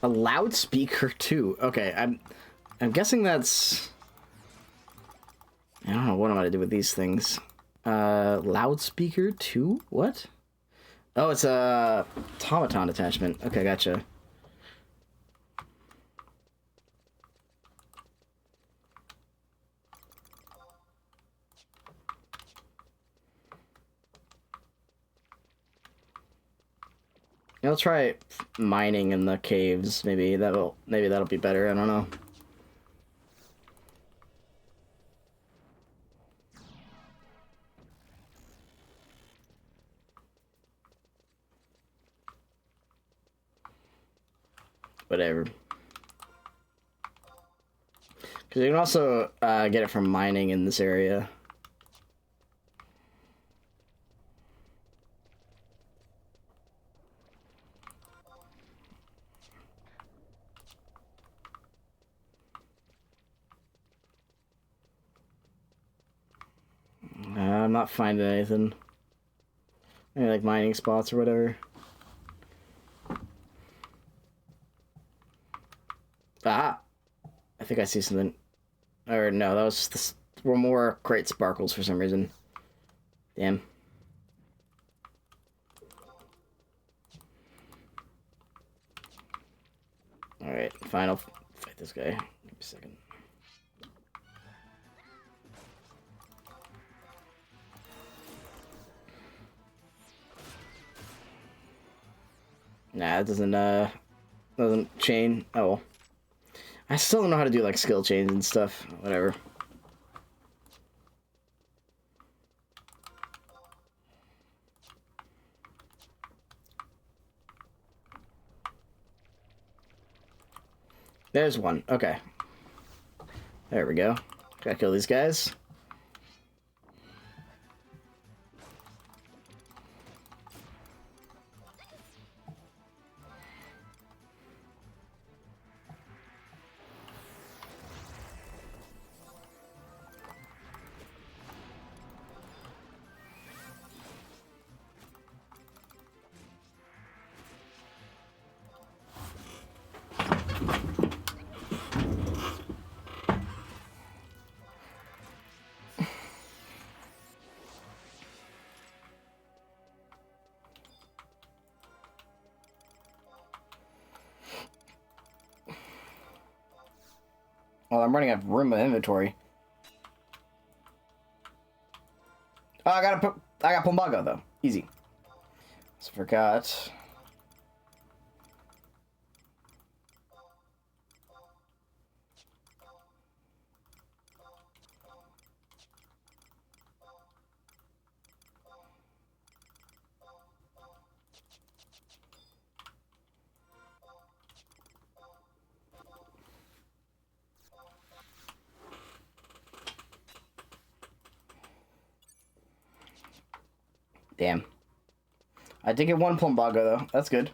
Speaker 1: A loudspeaker too. Okay, I'm guessing that's... I don't know what I'm gonna do with these things. Loudspeaker too? What? Oh, it's a automaton attachment. Okay, gotcha. I'll try mining in the caves. Maybe that'll be better. I don't know. Whatever. Because you can also get it from mining in this area. I'm not finding anything. Maybe like mining spots or whatever. Ah! I think I see something. Or no, that was just were more crate sparkles for some reason. Damn. Alright, fine, I'll fight this guy. Give me a second. Nah, it doesn't chain. Oh well. I still don't know how to do like skill chains and stuff. Whatever. There's one. Okay. There we go. Gotta kill these guys. Well, I'm running out of room in inventory. Oh, I got Plumbago though. Easy. Just forgot. Damn. I did get one Plumbago though. That's good.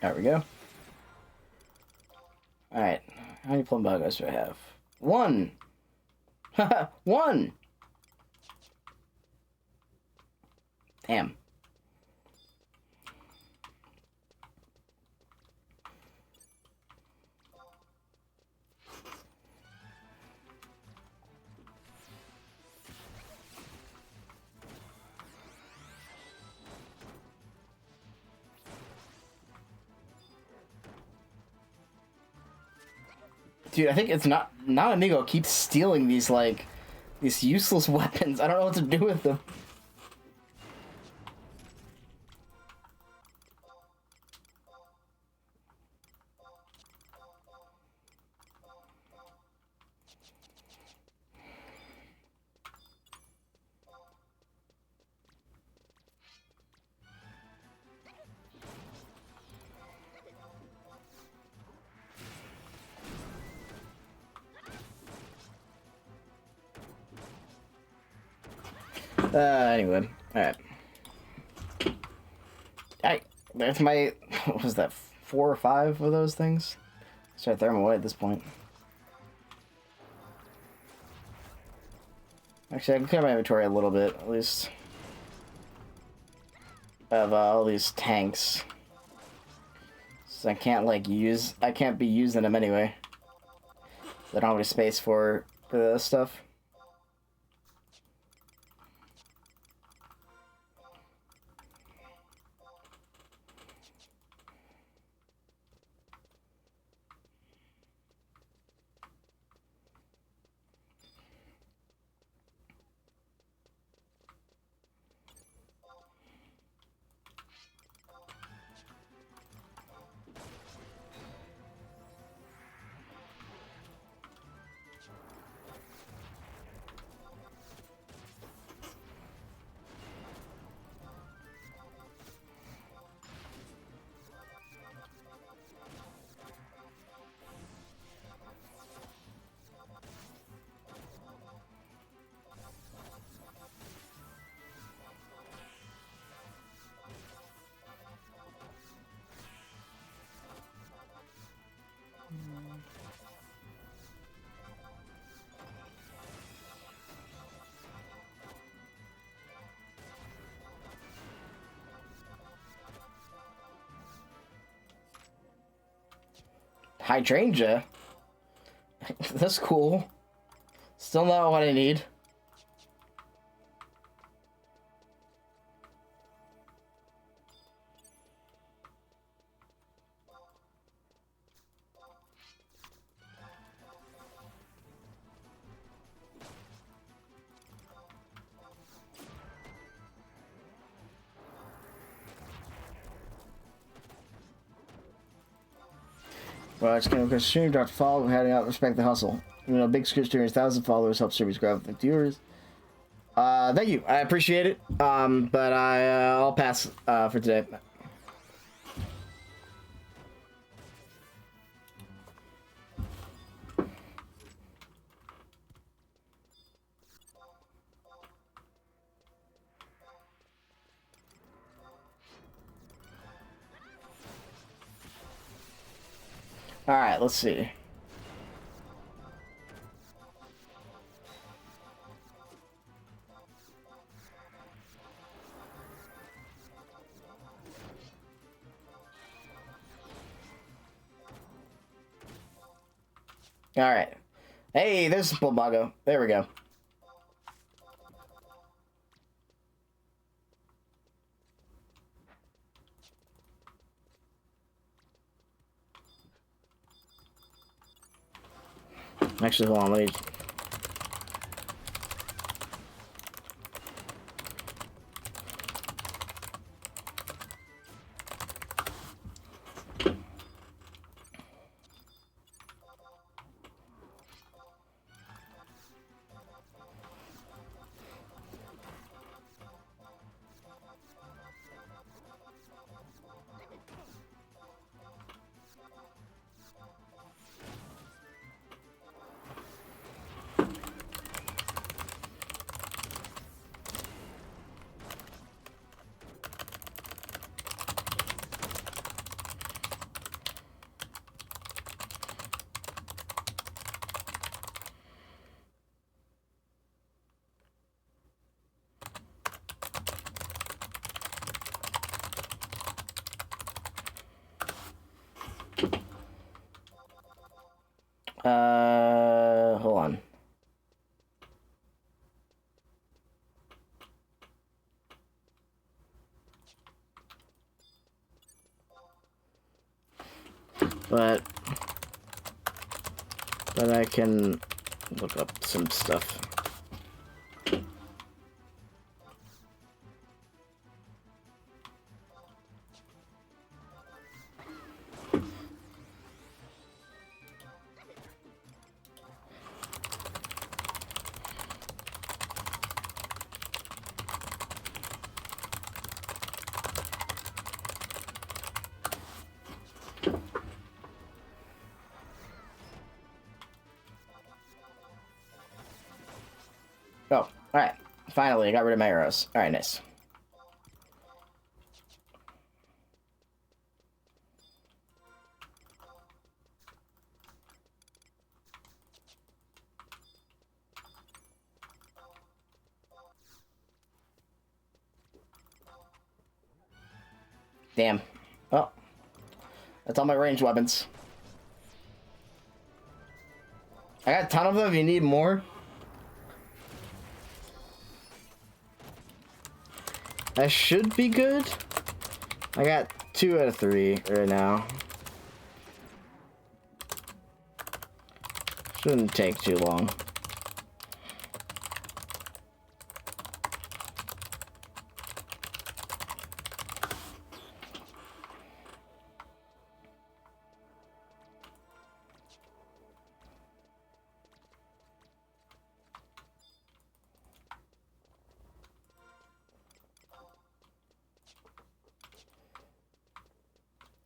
Speaker 1: There we go. Alright. How many Plumbagos do I have? One! Haha, one! Damn. Dude, I think it's not Amigo keeps stealing these, like, these useless weapons. I don't know what to do with them. Anyway, alright. That's my, what was that, 4 or 5 of those things? Start throwing them away at this point. Actually, I can clear my inventory a little bit, at least. Of all these tanks. So I can't, like, I can't be using them anyway. I don't have any space for this stuff. Hydrangea? That's cool. Still not what I need. Well, it's going to stream, drop follow, heading out, respect the hustle. You know, big screen streamers, 1,000 followers, help streamers grow with viewers. Thank you. I appreciate it. But I'll pass for today. Alright, let's see. Alright. Hey, there's Bulbago. There we go. Actually, hold on, let me... But I can look up some stuff. Oh, alright. Finally, I got rid of my arrows. Alright, nice. Damn. Oh. That's all my ranged weapons. I got a ton of them if you need more. That should be good. I got 2 out of 3 right now. Shouldn't take too long.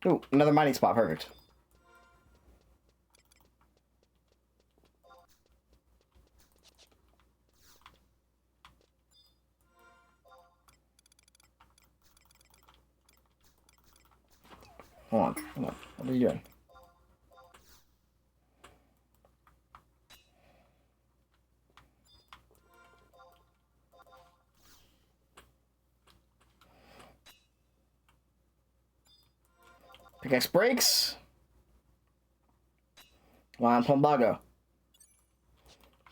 Speaker 1: Ooh, another mining spot. Perfect. Hold on. Hold on. What are you doing? Pickaxe breaks. Lion Plumbago.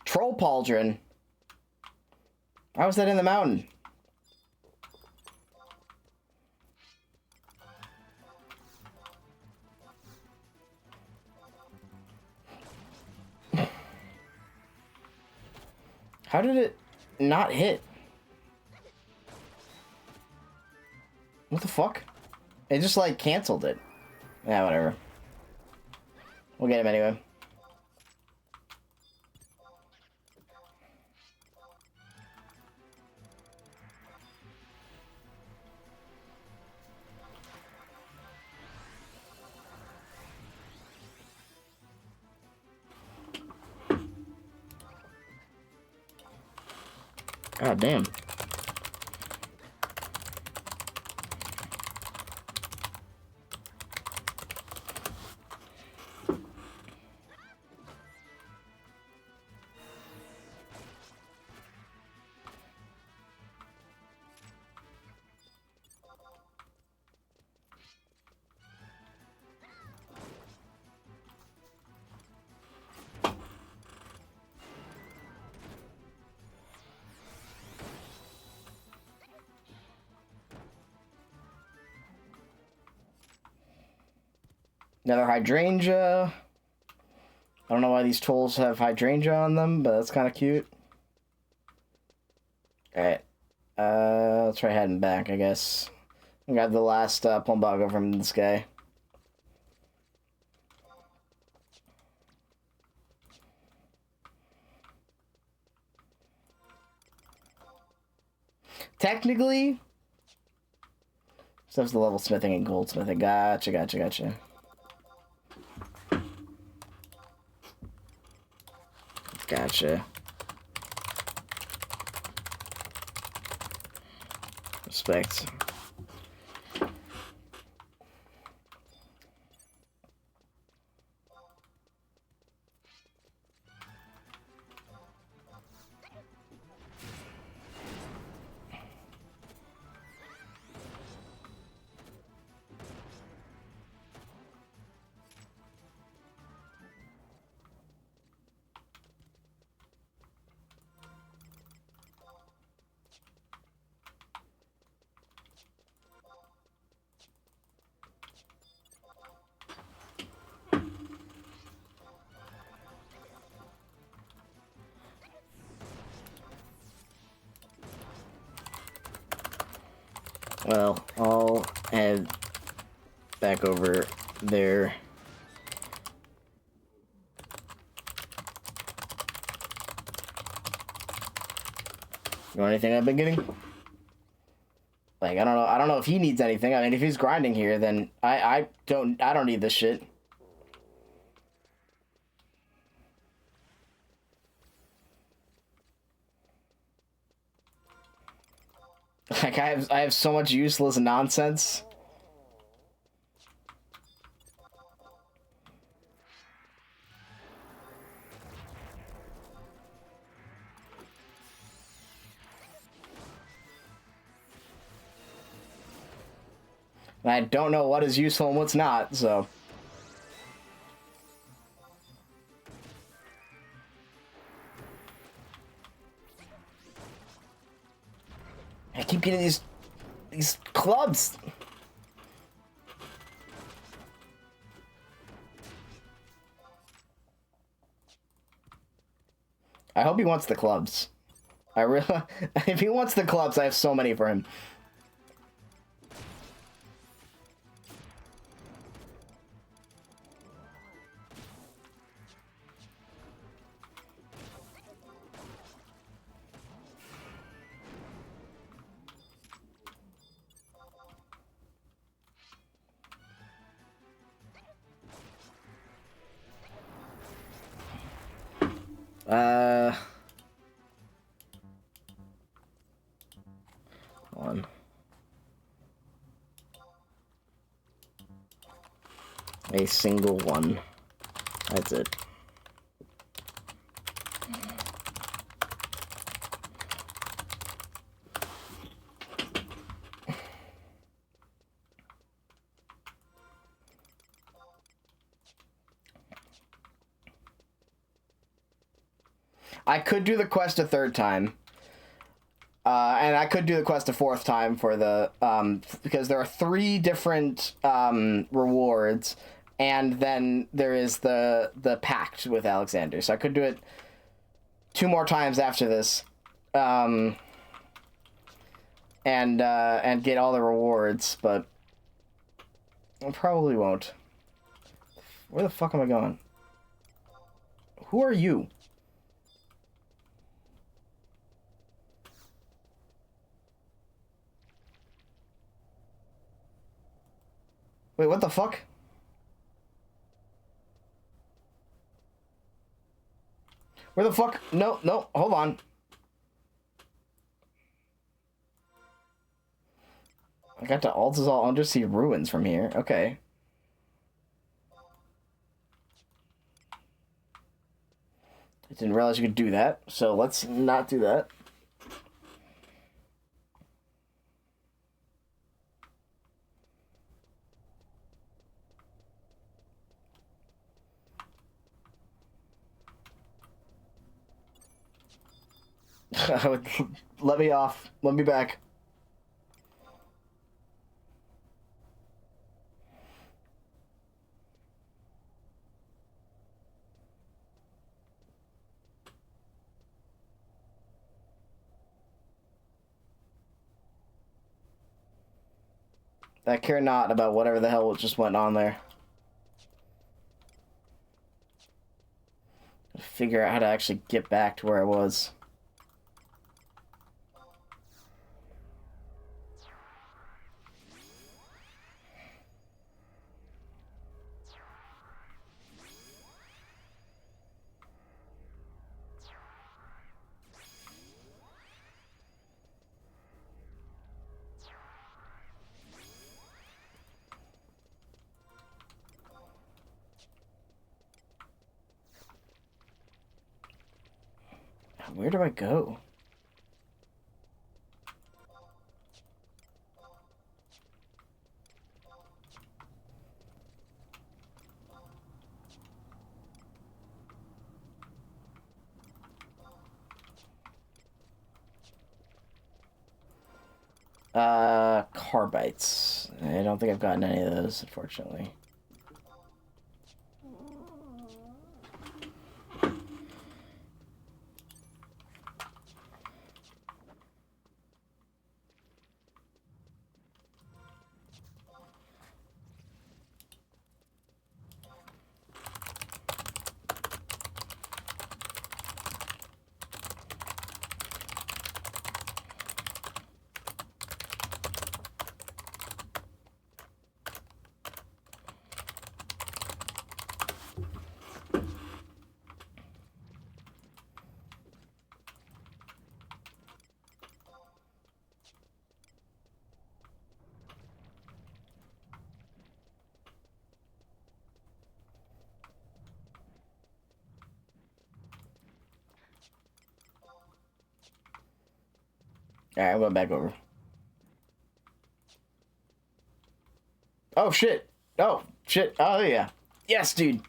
Speaker 1: Troll Pauldron. How was that in the mountain? How did it not hit? What the fuck? It just like canceled it. Yeah, whatever. We'll get him anyway. God damn. Another hydrangea. I don't know why these tools have hydrangea on them, but that's kind of cute. Alright. Let's try heading back, I guess. I got the last plumbago from this guy. Technically, stuff's the level smithing and goldsmithing. Gotcha, gotcha, gotcha. Gotcha. Respect. Well, I'll head back over there. You want anything I've been getting? Like, I don't know if he needs anything. I mean, if he's grinding here, then I don't need this shit. Like, I have so much useless nonsense. And I don't know what is useful and what's not, so. I keep getting these clubs. I hope he wants the clubs. I really, if he wants the clubs, I have so many for him. One. A single one. That's it. I could do the quest a third time. And I could do the quest a fourth time for the, because there are 3 different, rewards, and then there is the pact with Alexander, so I could do it 2 more times after this, and get all the rewards, but I probably won't. Where the fuck am I going? Who are you? Wait, what the fuck? Where the fuck? No, no, hold on. I got to Altazal Undersea Ruins from here. Okay. I didn't realize you could do that, so let's not do that. Let me off. Let me back. I care not about whatever the hell just went on there. Figure out how to actually get back to where I was. Where do I go? Carbites. I don't think I've gotten any of those, unfortunately. Alright, I'm going back over. Oh, shit. Oh, shit. Oh, yeah. Yes, dude.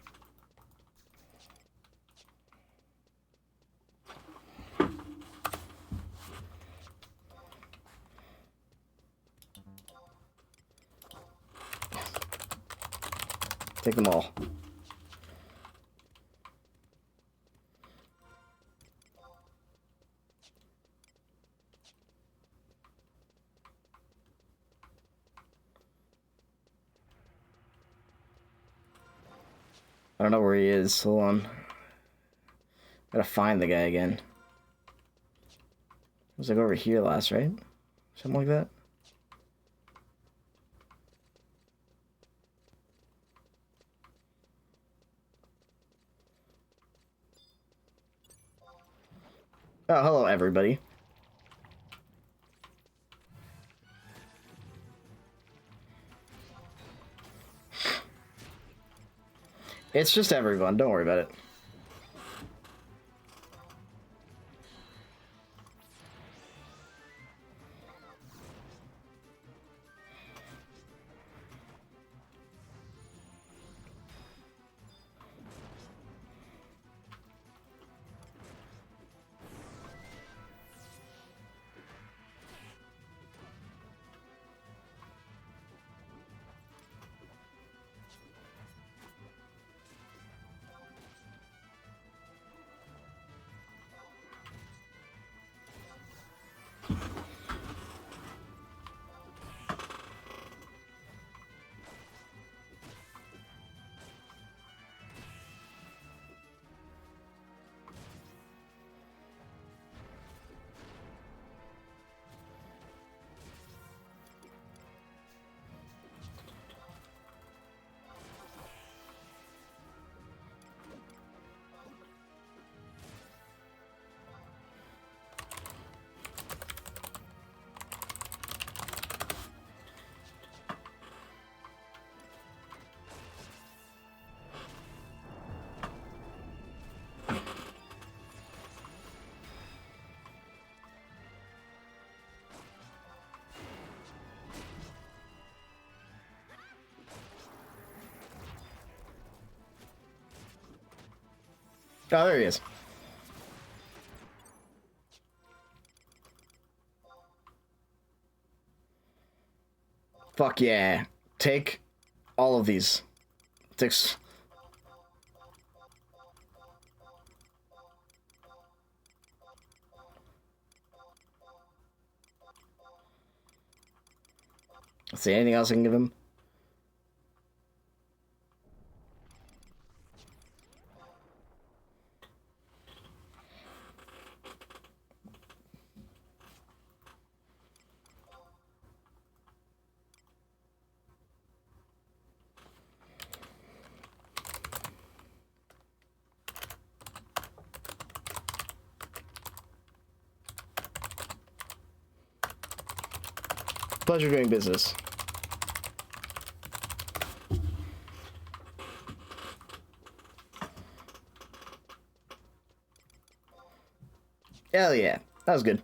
Speaker 1: Take them all. I don't know where he is. Hold on. Gotta find the guy again. It was like over here last, right? Something like that. Oh, hello, everybody. It's just everyone. Don't worry about it. Oh, there he is. Fuck yeah. Take all of these. Takes... Let's see, anything else I can give him? Pleasure doing business. Hell yeah. That was good.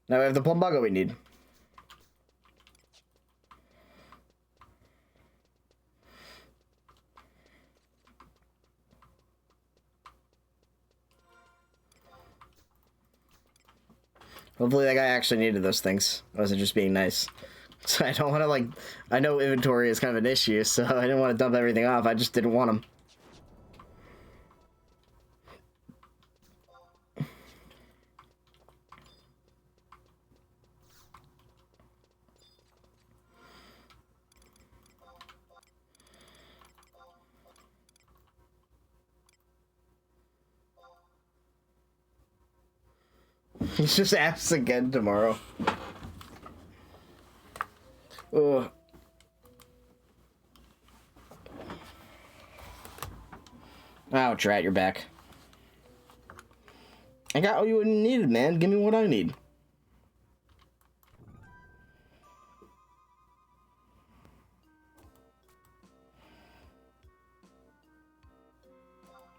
Speaker 1: Now we have the plumbago we need. Hopefully that guy actually needed those things. I wasn't just being nice. So I don't want to, like... I know inventory is kind of an issue, so I didn't want to dump everything off. I just didn't want them. He's just asks again tomorrow. Ugh. Ouch, rat, you're back. I got what you needed, man. Give me what I need.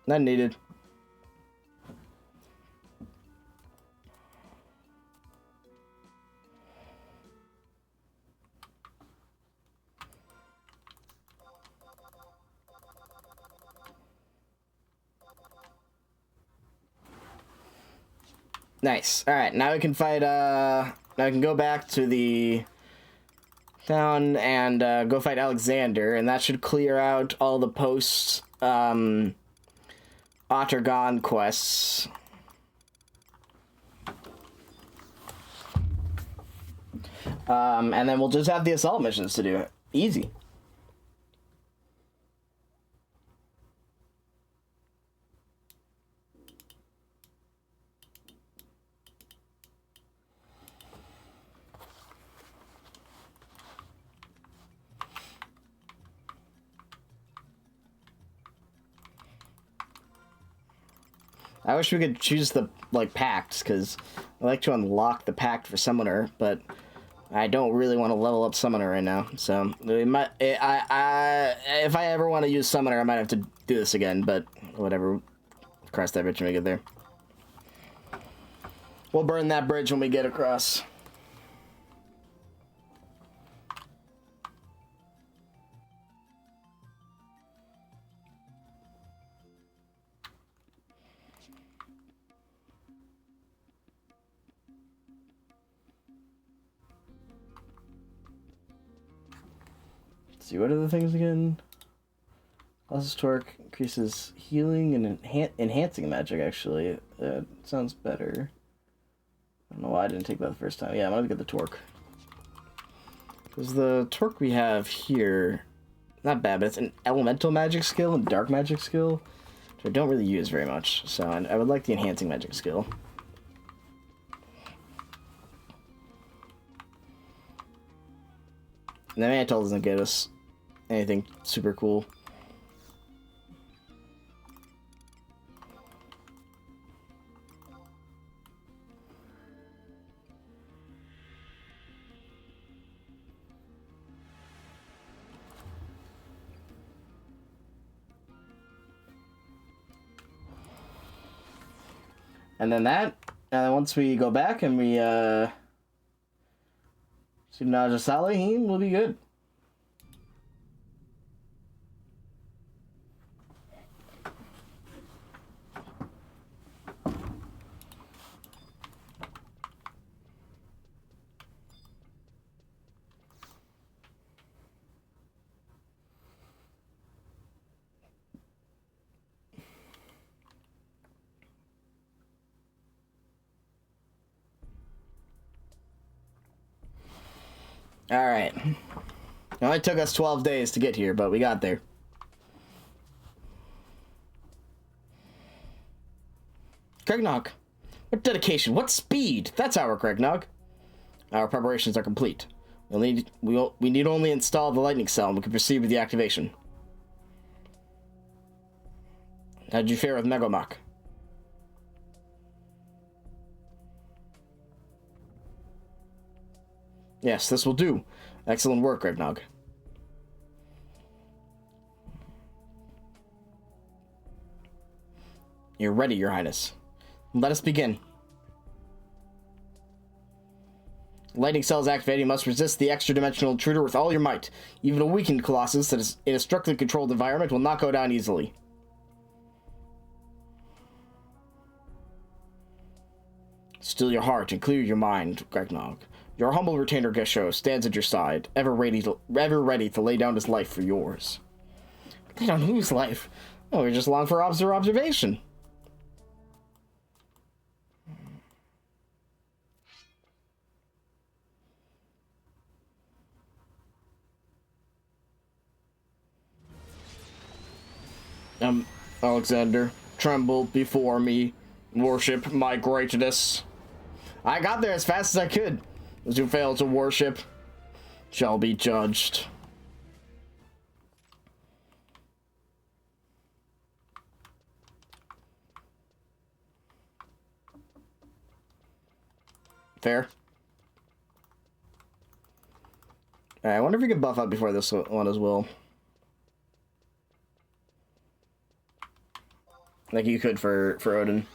Speaker 1: Not needed. Nice. Alright, now we can fight, now we can go back to the town and, go fight Alexander, and that should clear out all the post, Ottergon quests. And then we'll just have the assault missions to do. Easy. I wish we could choose the, like, pacts, because I like to unlock the pact for Summoner, but I don't really want to level up Summoner right now, so we might, if I ever want to use Summoner, I might have to do this again, but whatever. Cross that bridge when we get there. We'll burn that bridge when we get across. See, what are the things again? Losses torque, increases healing and enhancing magic, actually. That sounds better. I don't know why I didn't take that the first time. Yeah, I'm gonna get the torque. Because the torque we have here, not bad, but it's an elemental magic skill and dark magic skill, which I don't really use very much. So I would like the enhancing magic skill. And the mantle doesn't get us anything super cool. And then once we go back and we, see Najasali, we'll be good. Alright. It only took us 12 days to get here, but we got there. Craignog. What dedication, what speed! That's our Craignog. Our preparations are complete. We need only install the lightning cell and we can proceed with the activation. How'd you fare with Megalmach? Yes, this will do. Excellent work, Craignog. You're ready, Your Highness. Let us begin. Lightning cell is activated. You must resist the extra-dimensional intruder with all your might. Even a weakened Colossus that is in a strictly controlled environment will not go down easily. Still your heart and clear your mind, Craignog. Your humble retainer Gesho stands at your side, ever ready to lay down his life for yours. Lay down whose life? Oh, we're just along for observation. Alexander, tremble before me, worship my greatness. I got there as fast as I could. Those who fail to worship shall be judged. Fair. Alright, I wonder if we can buff up before this one as well. Like you could for Odin.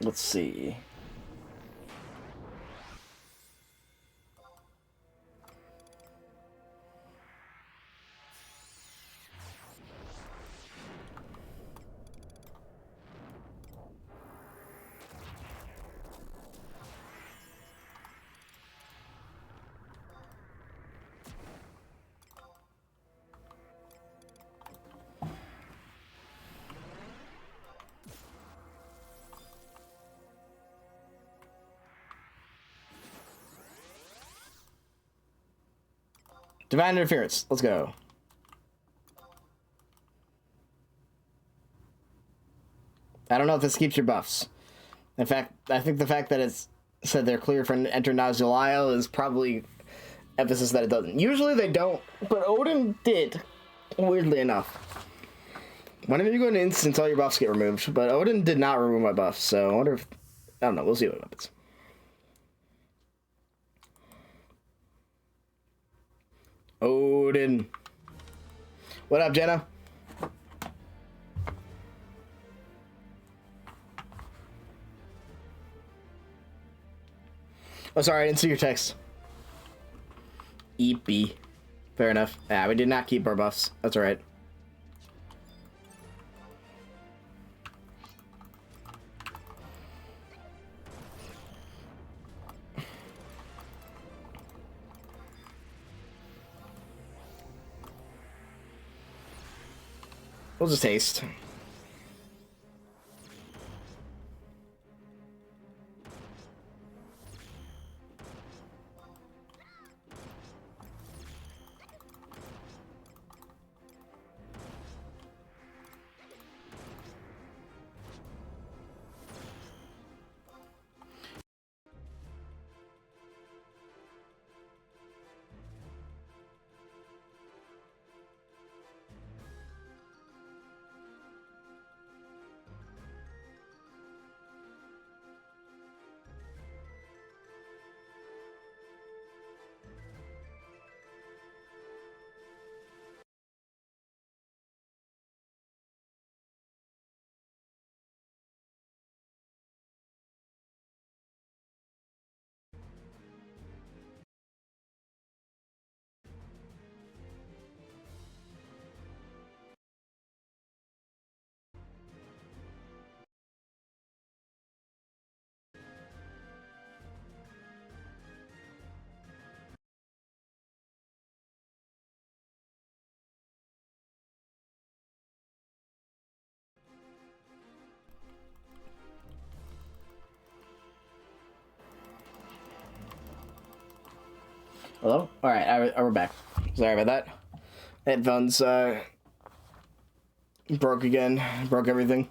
Speaker 1: Let's see. Divine Interference. Let's go. I don't know if this keeps your buffs. In fact, I think the fact that it's said they're clear for enter Nozdule Isle is probably emphasis that it doesn't. Usually they don't, but Odin did, weirdly enough. Whenever you go into instance, all your buffs get removed, but Odin did not remove my buffs, so I wonder if... I don't know, we'll see what happens. Odin. What up, Jenna? Oh, sorry, I didn't see your text. EP. Fair enough. Yeah, we did not keep our buffs. That's alright. We'll just taste. Hello? Alright, we're back. Sorry about that. Headphones, broke again. Broke everything.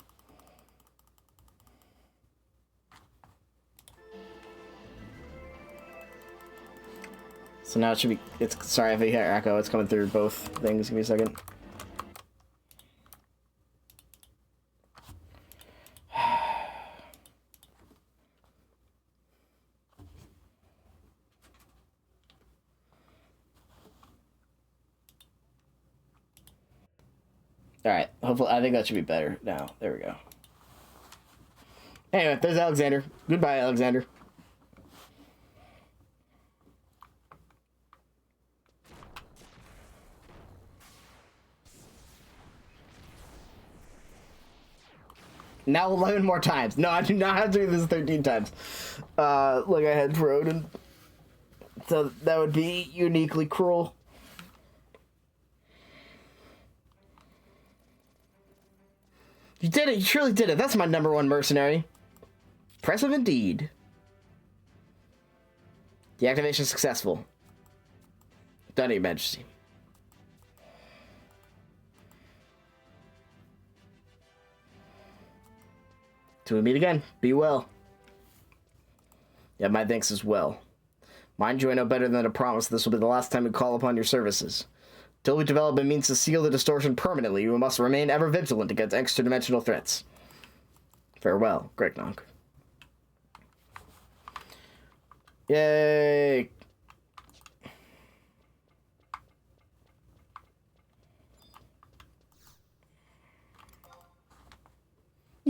Speaker 1: So now it should be... Sorry if I hear echo. It's coming through both things. Give me a second. Alright, hopefully, I think that should be better now. There we go. Anyway, there's Alexander. Goodbye, Alexander. Now 11 more times. No, I do not have to do this 13 times. Like I had for Odin. So that would be uniquely cruel. You did it. You surely did it. That's my #1 mercenary. Impressive indeed. Deactivation successful. Done, Your Majesty. Till we meet again. Be well. Yeah, my thanks as well. Mind you, I know better than to promise this will be the last time we call upon your services. Till we develop a means to seal the distortion permanently, we must remain ever vigilant against extra-dimensional threats. Farewell, Gregnog. Yay!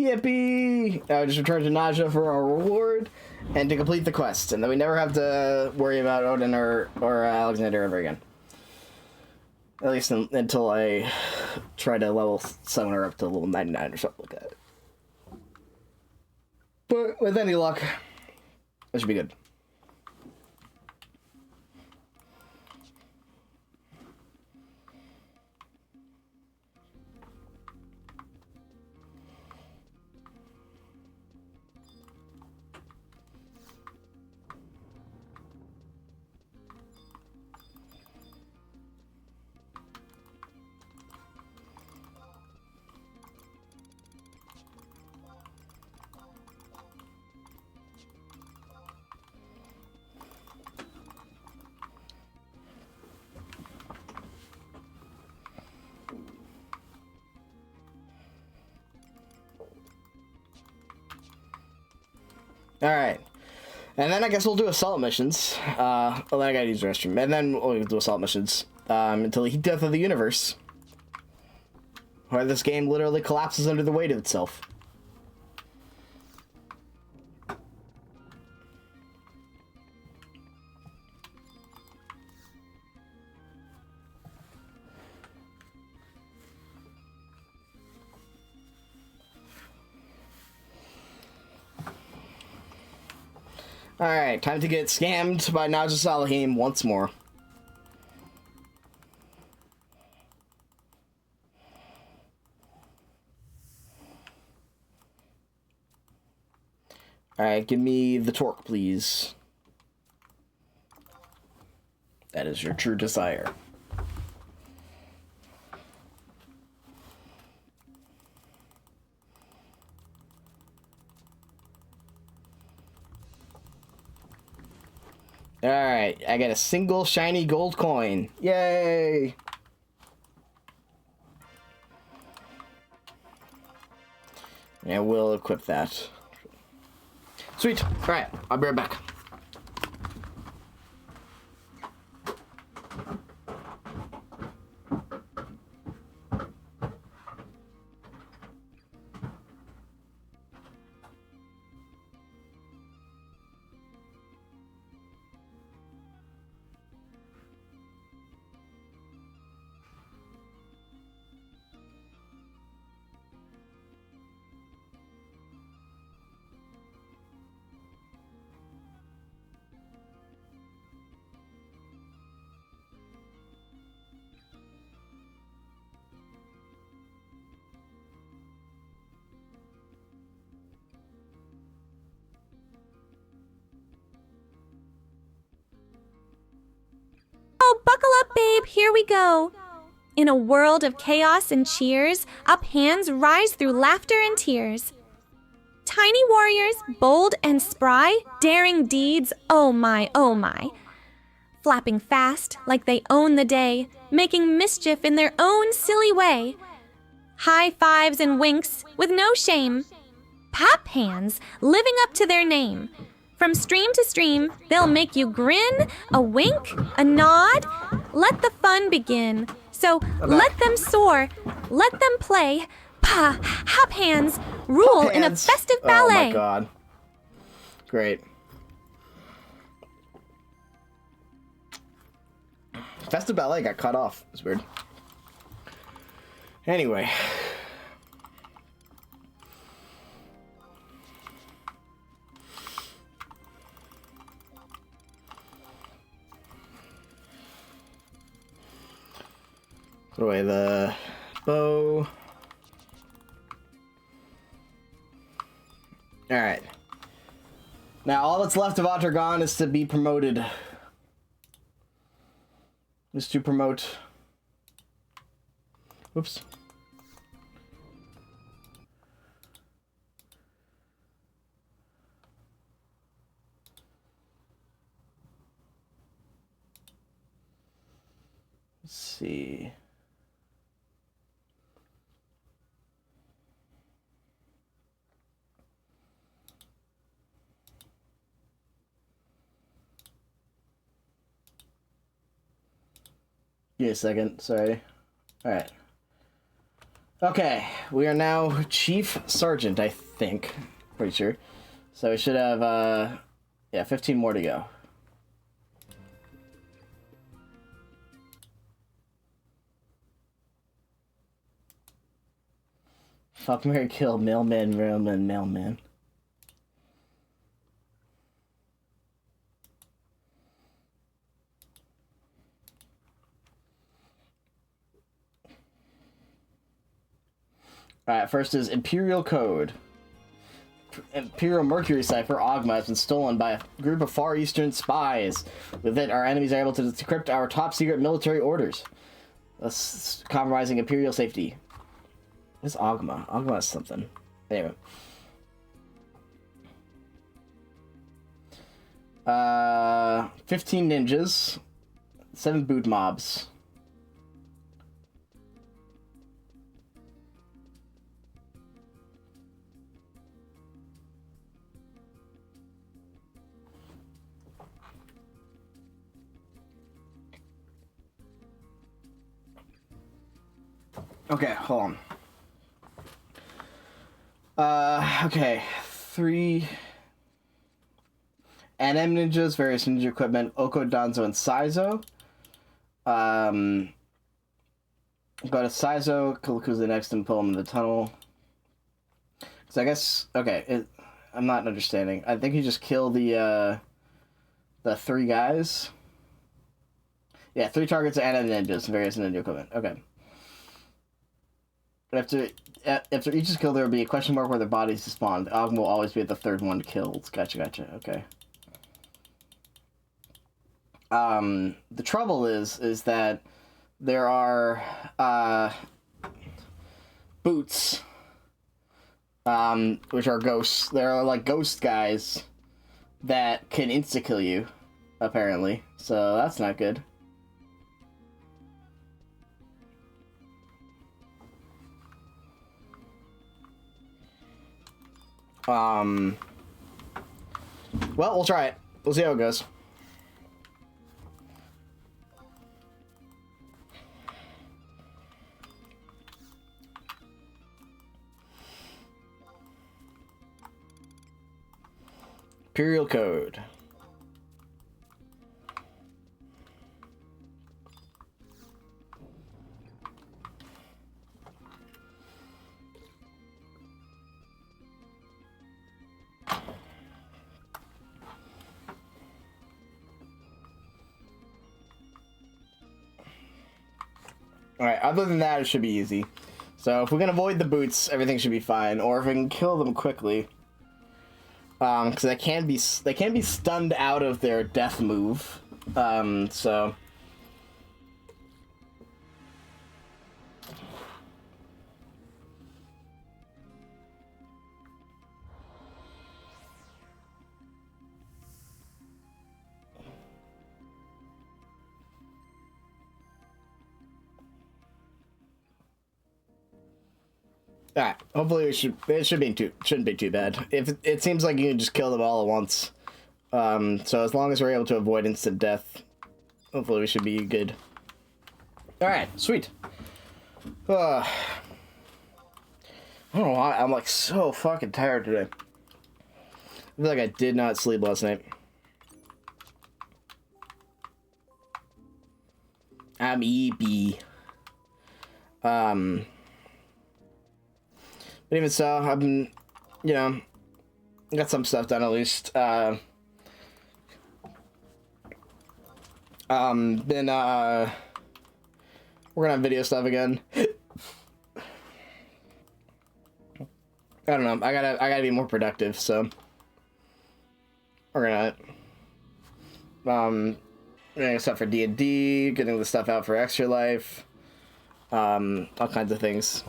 Speaker 1: Yippee! Just return to Naja for our reward and to complete the quest, and then we never have to worry about Odin or Alexander ever again. At least until I try to level summon her up to level 99 or something like that. But with any luck, that should be good. Alright. And then I guess we'll do assault missions. Well, then I gotta use the restroom. And then we'll do assault missions. Until the heat death of the universe. Where this game literally collapses under the weight of itself. Alright, time to get scammed by Naja Salahim once more. Alright, give me the torque, please. That is your true desire. Alright, I got a single shiny gold coin. Yay! And we'll equip that. Sweet. Alright, I'll be right back.
Speaker 2: Oh, buckle up, babe. Here we go. In a world of chaos and cheers, up hands rise through laughter and tears. Tiny warriors, bold and spry, daring deeds, oh my, oh my. Flapping fast like they own the day, making mischief in their own silly way. High fives and winks with no shame. Pap hands, living up to their name. From stream to stream, they'll make you grin, a wink, a nod. Let the fun begin. So let them soar, let them play. Pa, hop hands, rule in a festive ballet.
Speaker 1: Oh my god. Great. Festive ballet got cut off. It's weird. Anyway. Put away the bow. Alright. Now all that's left of Oturgon is to be promoted. Is to promote. Whoops. Let's see. Give me a second, sorry. Alright. Okay, we are now Chief Sergeant, I think. Pretty sure. So we should have, yeah, 15 more to go. Fuck, marry, kill, mailman, mailman, mailman. Alright, first is Imperial Code. Imperial Mercury cipher, Ogma, has been stolen by a group of Far Eastern spies. With it, our enemies are able to decrypt our top-secret military orders, thus compromising Imperial safety. What's Ogma? Ogma is something. Anyway. 15 ninjas, 7 boot mobs. Okay, hold on. Okay. 3 NM ninjas, various ninja equipment, Oko, Danzo, and Saizo. Go to Saizo, kill Kuza next, and pull him in the tunnel. So I guess, okay, I'm not understanding. I think you just kill the 3 guys. Yeah, 3 targets and ninjas, various ninja equipment. Okay. After each is killed, there will be a question mark where their bodies spawn. The Ogm will always be at the 3rd one killed. Gotcha. Okay. The trouble is that there are boots, which are ghosts. There are like ghost guys that can insta-kill you, apparently. So that's not good. Well, we'll try it. We'll see how it goes. Imperial Code. Alright, other than that, it should be easy. So if we can avoid the boots, everything should be fine. Or if we can kill them quickly. Because they can be stunned out of their death move. So... Alright, hopefully shouldn't be too bad. If it seems like you can just kill them all at once. So as long as we're able to avoid instant death, hopefully we should be good. Alright, sweet. I don't know why, I'm like so fucking tired today. I feel like I did not sleep last night. I'm EP. But even so, I've been, got some stuff done at least. Been, working on video stuff again. I don't know, I gotta be more productive, so. Working on it. Getting stuff for D&D, getting the stuff out for Extra Life. All kinds of things.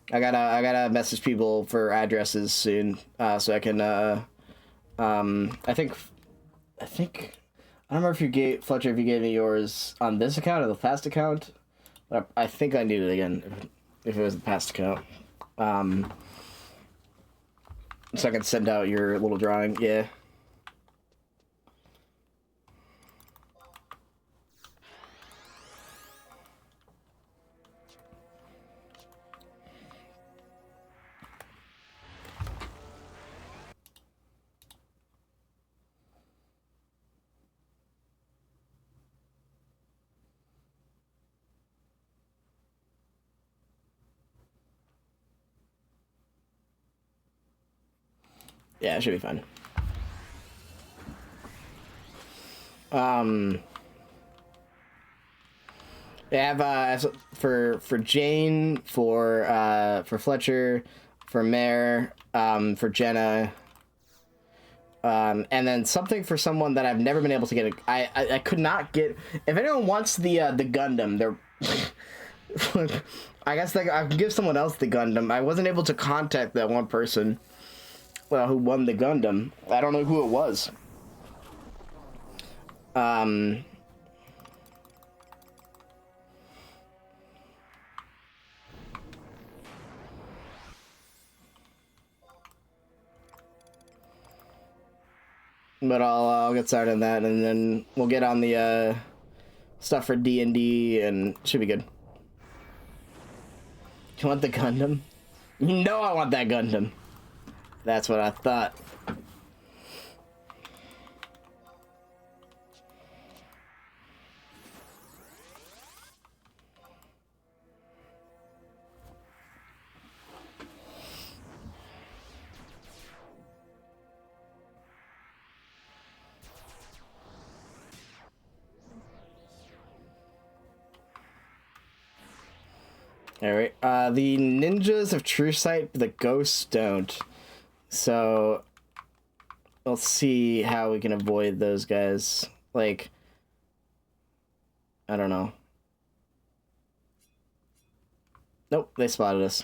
Speaker 1: I gotta message people for addresses soon, so I can, I think, I don't remember if you gave, Fletcher, if you gave me yours on this account or the past account, but I think I need it again, if it was the past account, so I can send out your little drawing, yeah. Yeah, it should be fun. They have for Jane, for Fletcher, for Mare, for Jenna, and then something for someone that I've never been able to get. I could not get. If anyone wants the Gundam, they're. I guess I can give someone else the Gundam. I wasn't able to contact that one person, well, who won the Gundam. I don't know who it was. But I'll get started on that, and then we'll get on the stuff for D&D, and should be good. You want the Gundam? You know I want that Gundam. That's what I thought. Alright, the ninjas of true sight, the ghosts don't. So, let's see how we can avoid those guys. Like, I don't know. Nope, they spotted us.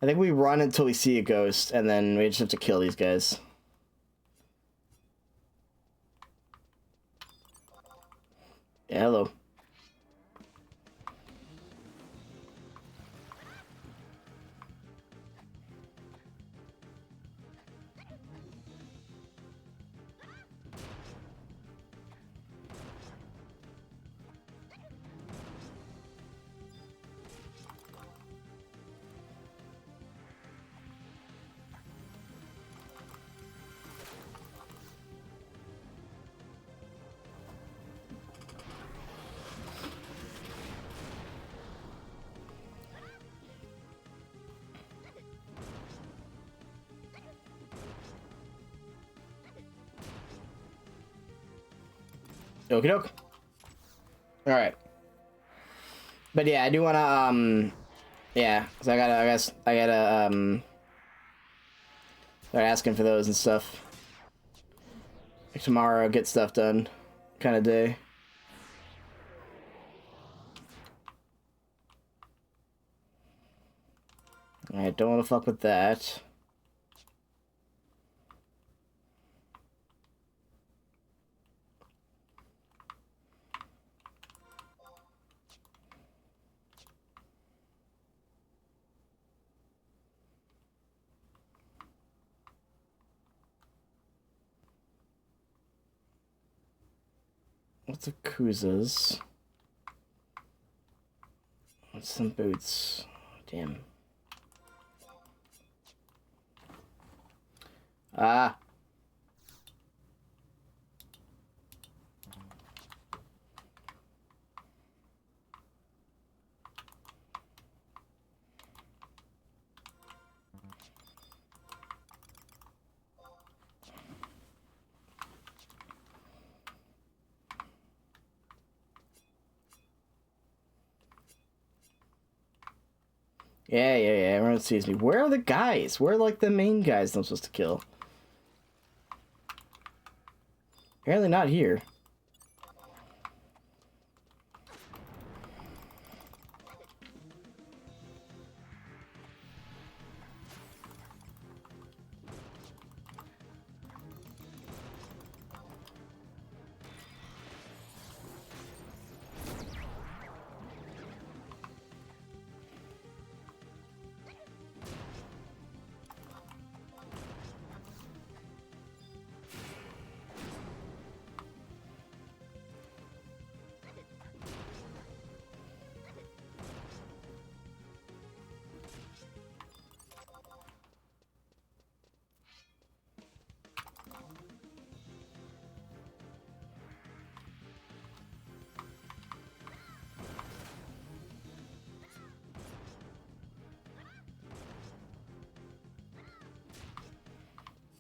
Speaker 1: I think we run until we see a ghost, and then we just have to kill these guys. Yeah, hello. Okie doke. Alright. But yeah, I do wanna, yeah, so I gotta start asking for those and stuff. Like tomorrow, get stuff done kind of day. I don't want to fuck with that. What's the Kuzas? What's some boots? Damn. Ah. Yeah, everyone sees me. Where are the guys? Where are, like, the main guys I'm supposed to kill? Apparently not here.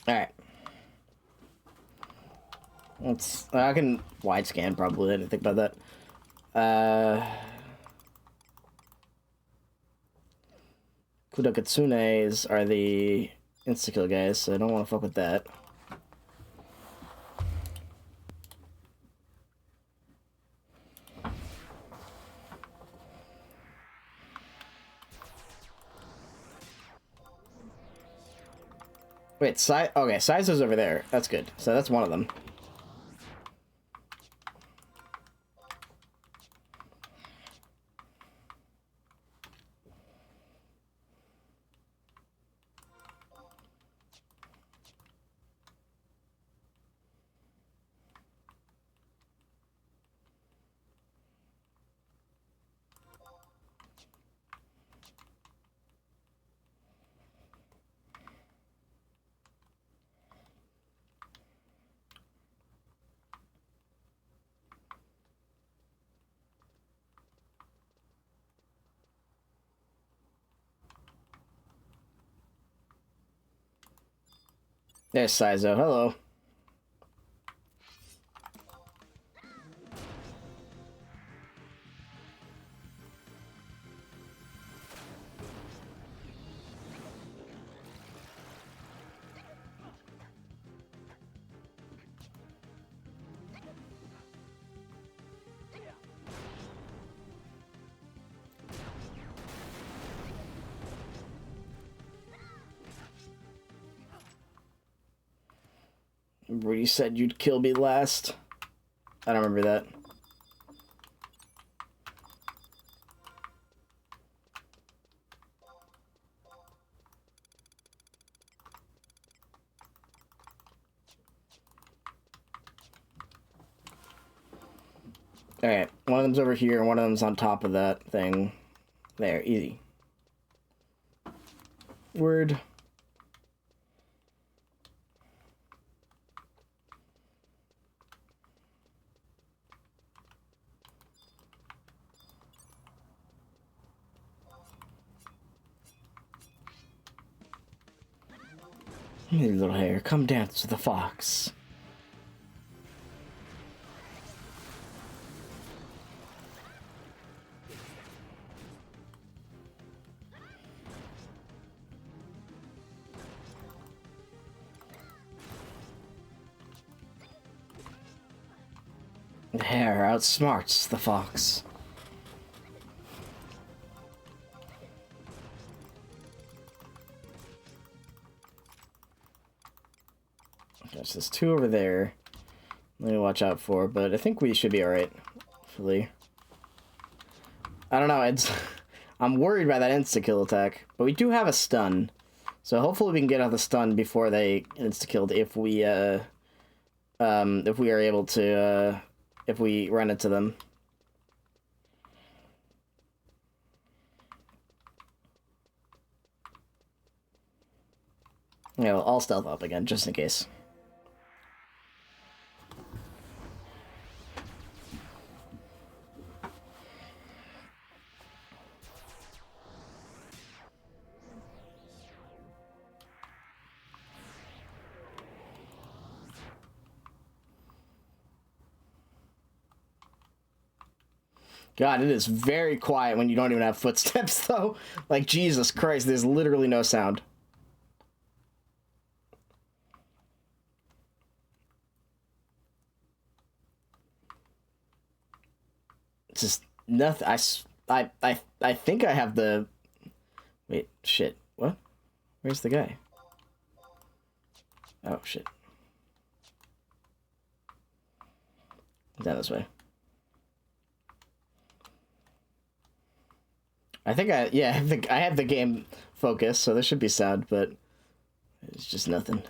Speaker 1: Alright. I can wide scan probably. I didn't think about that. Kudakatsunes are the insta-kill guys, so I don't want to fuck with that. Wait, okay, Saizo's over there. That's good. So that's one of them. There's Saizo. Hello. Remember you said you'd kill me last? I don't remember that. Alright, one of them's over here, and one of them's on top of that thing. There, easy. Word. Hey, little hare, come dance with the fox. The hare outsmarts the fox. Gosh, there's two over there. Let me watch out for, but I think we should be alright. Hopefully. I don't know, I'm worried by that insta-kill attack, but we do have a stun. So hopefully we can get out the stun before they insta-killed if we are able to, if we run into them. Yeah, well, I'll stealth up again, just in case. God, it is very quiet when you don't even have footsteps, though. Like, Jesus Christ, there's literally no sound. It's just nothing. I think I have the... Wait, shit. What? Where's the guy? Oh, shit. Down this way. I think I have the game focus, so there should be sound, but it's just nothing.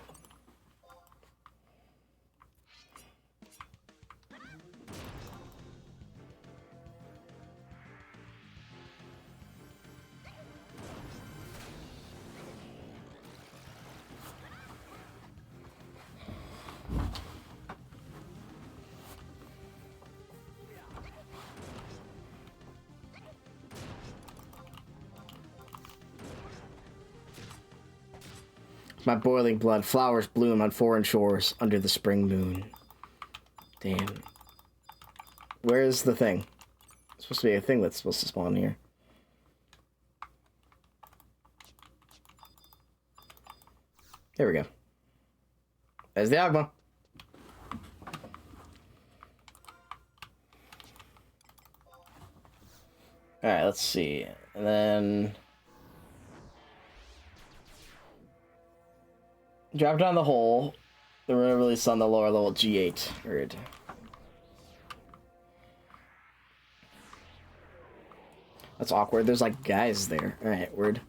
Speaker 1: My boiling blood, flowers bloom on foreign shores under the spring moon. Damn. Where's the thing? It's supposed to be a thing that's supposed to spawn here. There we go. There's the Agma. Alright, let's see. And then... drop down the hole. The rumor released on the lower level G8. Heard. That's awkward. There's like guys there. Alright, word.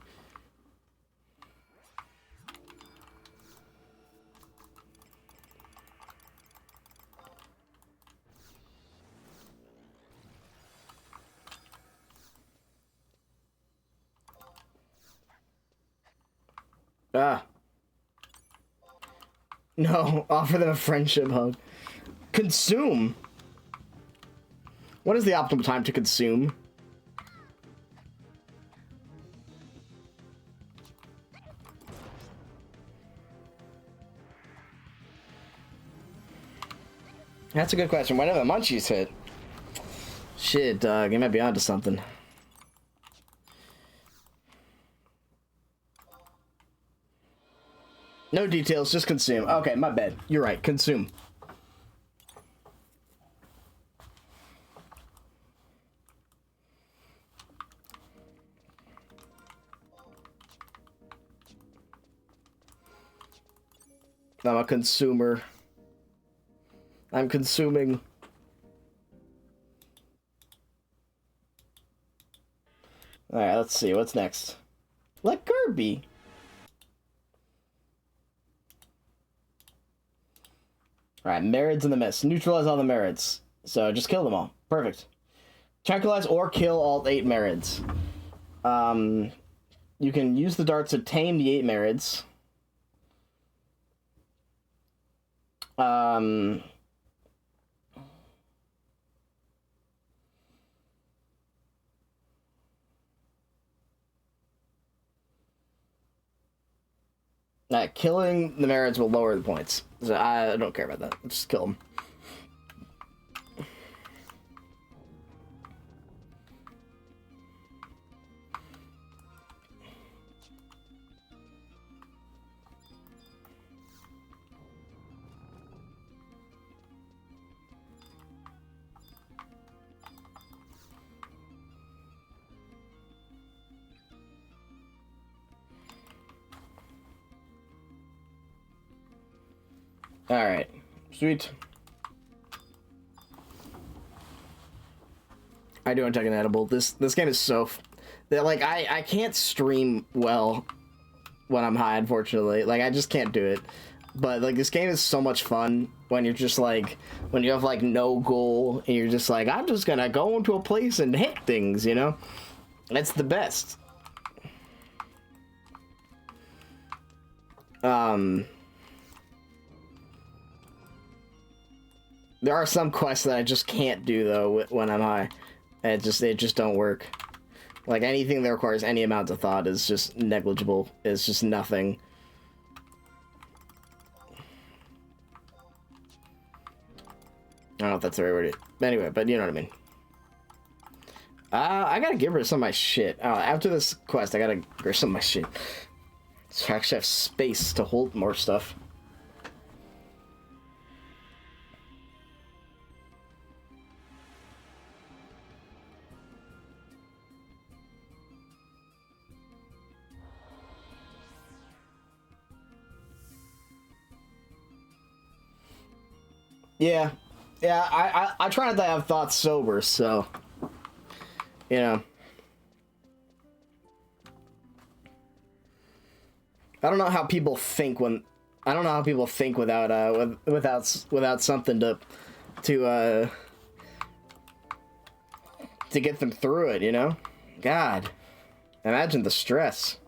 Speaker 1: Ah. No, offer them a friendship hug. Consume. What is the optimal time to consume? That's a good question. When do the munchies hit? Shit, dog. You might be onto something. No details, just consume. Okay, my bad. You're right, consume. I'm a consumer. I'm consuming. Alright, let's see. What's next? Let Kirby. Alright, Marids in the mist. Neutralize all the Marids. So just kill them all. Perfect. Tranquilize or kill all 8 Marids. You can use the darts to tame the 8 Marids. Killing the Marids will lower the points. So I don't care about that. Just kill them. Alright. Sweet. I do want to take an edible. This game is so... like, I can't stream well when I'm high, unfortunately. Like, I just can't do it. But, like, this game is so much fun when you're just, like... when you have, like, no goal, and you're just like, I'm just gonna go into a place and hit things, you know? That's the best. There are some quests that I just can't do, though, when I'm high. It just don't work. Like, anything that requires any amount of thought is just negligible. It's just nothing. I don't know if that's the right word. But anyway, but you know what I mean. I gotta give her some of my shit. After this quest, I gotta give her some of my shit. So I actually have space to hold more stuff. Yeah, I try not to have thoughts sober, so, you know. I don't know how people think without, without something to get them through it, you know? God, imagine the stress.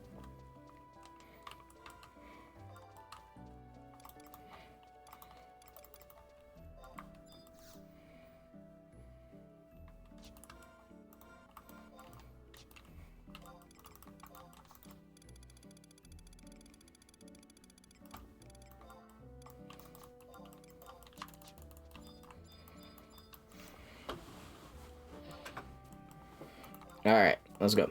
Speaker 1: All right, let's go.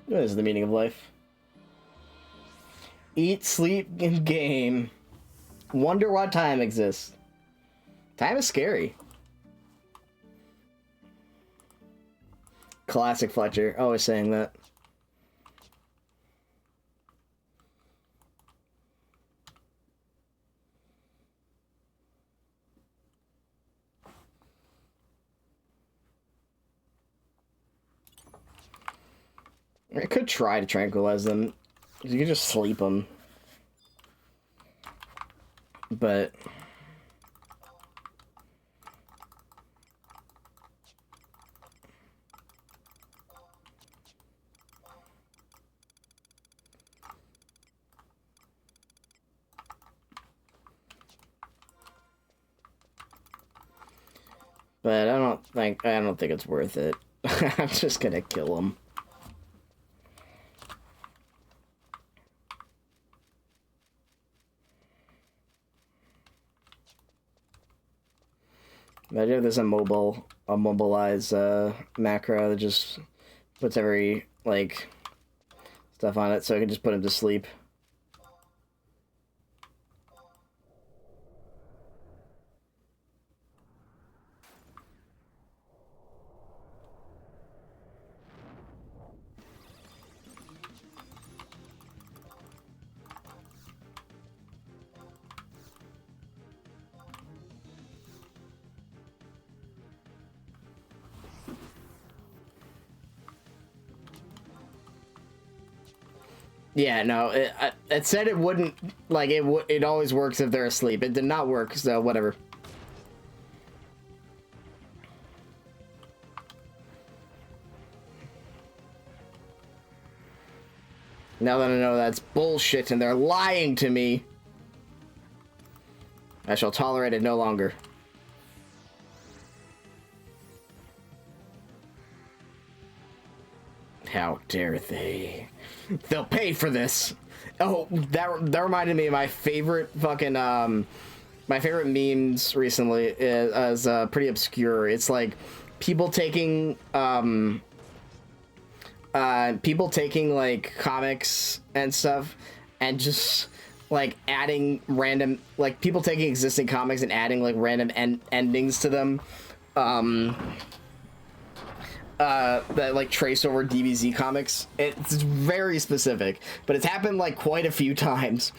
Speaker 1: What is the meaning of life? Eat, sleep, and game. Wonder why time exists. Time is scary. Classic Fletcher, always saying that. I could try to tranquilize them. You could just sleep them. But... But I don't think it's worth it. I'm just gonna kill him. Imagine if there's a mobilize macro that just puts every like stuff on it, so I can just put him to sleep. Yeah, no, it said it wouldn't, like, it always works if they're asleep. It did not work, so whatever. Now that I know that's bullshit and they're lying to me, I shall tolerate it no longer. How dare they? They'll pay for this. Oh, that reminded me of my favorite fucking my favorite memes recently is pretty obscure. It's like people taking like comics and stuff and just like adding random, like people taking existing comics and adding like random endings to them. That like trace over DBZ comics. It's very specific, but it's happened like quite a few times.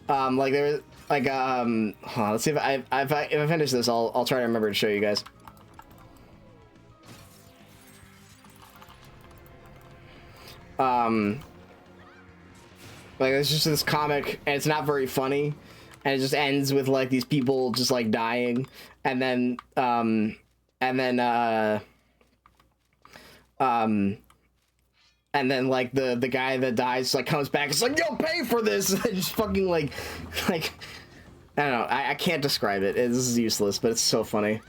Speaker 1: Like there was like hold on, let's see if I finish this, I'll try to remember to show you guys. Like it's just this comic and it's not very funny, and it just ends with like these people just like dying, and then like the guy that dies like comes back. It's like, yo, pay for this. Just fucking like I don't know. I can't describe it. This is useless, but it's so funny.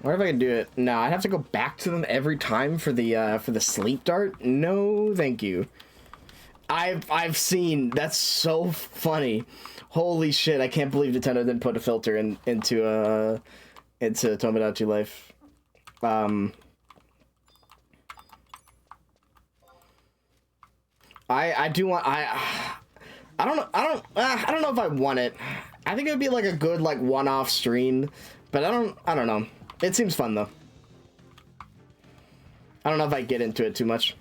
Speaker 1: What if I can do it? No, I'd have to go back to them every time for the sleep dart. No, thank you. I've seen, that's so funny. Holy shit! I can't believe Nintendo didn't put a filter into Tomodachi Life. I do want I don't know if I want it. I think it would be like a good like one-off stream, but I don't know. It seems fun, though. I don't know if I get into it too much.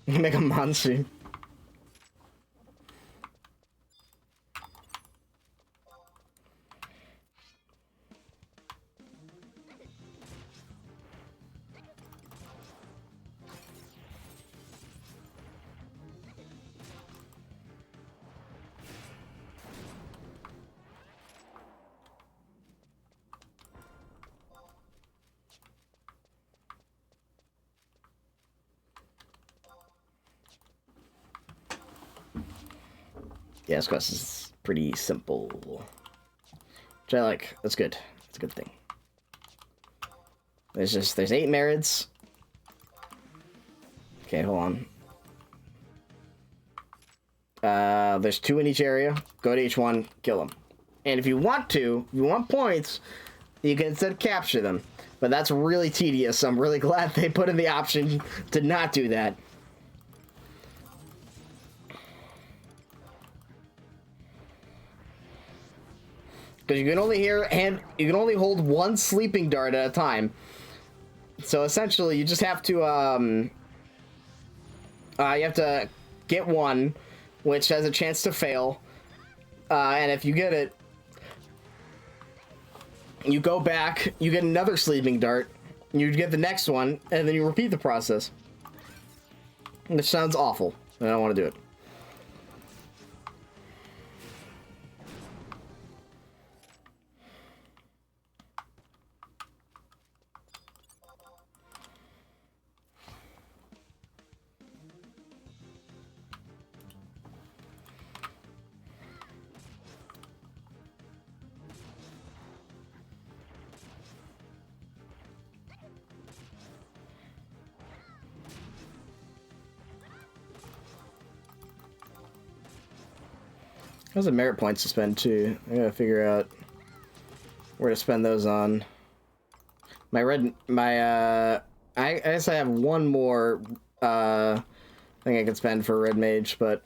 Speaker 1: Make a monster. Yeah, this quest is pretty simple. Which I like. That's good. That's a good thing. There's 8 merits. Okay, hold on. There's 2 in each area. Go to each one, kill them. And if you want points, you can instead capture them. But that's really tedious, so I'm really glad they put in the option to not do that. Because you can only hold 1 sleeping dart at a time. So essentially, you just have to get one, which has a chance to fail. And if you get it, you go back, you get another sleeping dart, you get the next one, and then you repeat the process. Which sounds awful. I don't want to do it. Those are merit points to spend too. I gotta figure out where to spend those on. I guess I have one more thing I can spend for Red Mage, but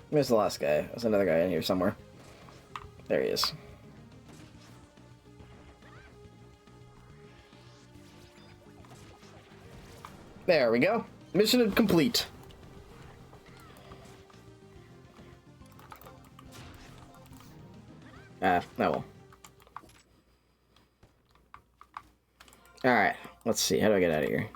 Speaker 1: where's the last guy? There's another guy in here somewhere. There he is. There we go. Mission complete. Oh well. Alright, let's see. How do I get out of here?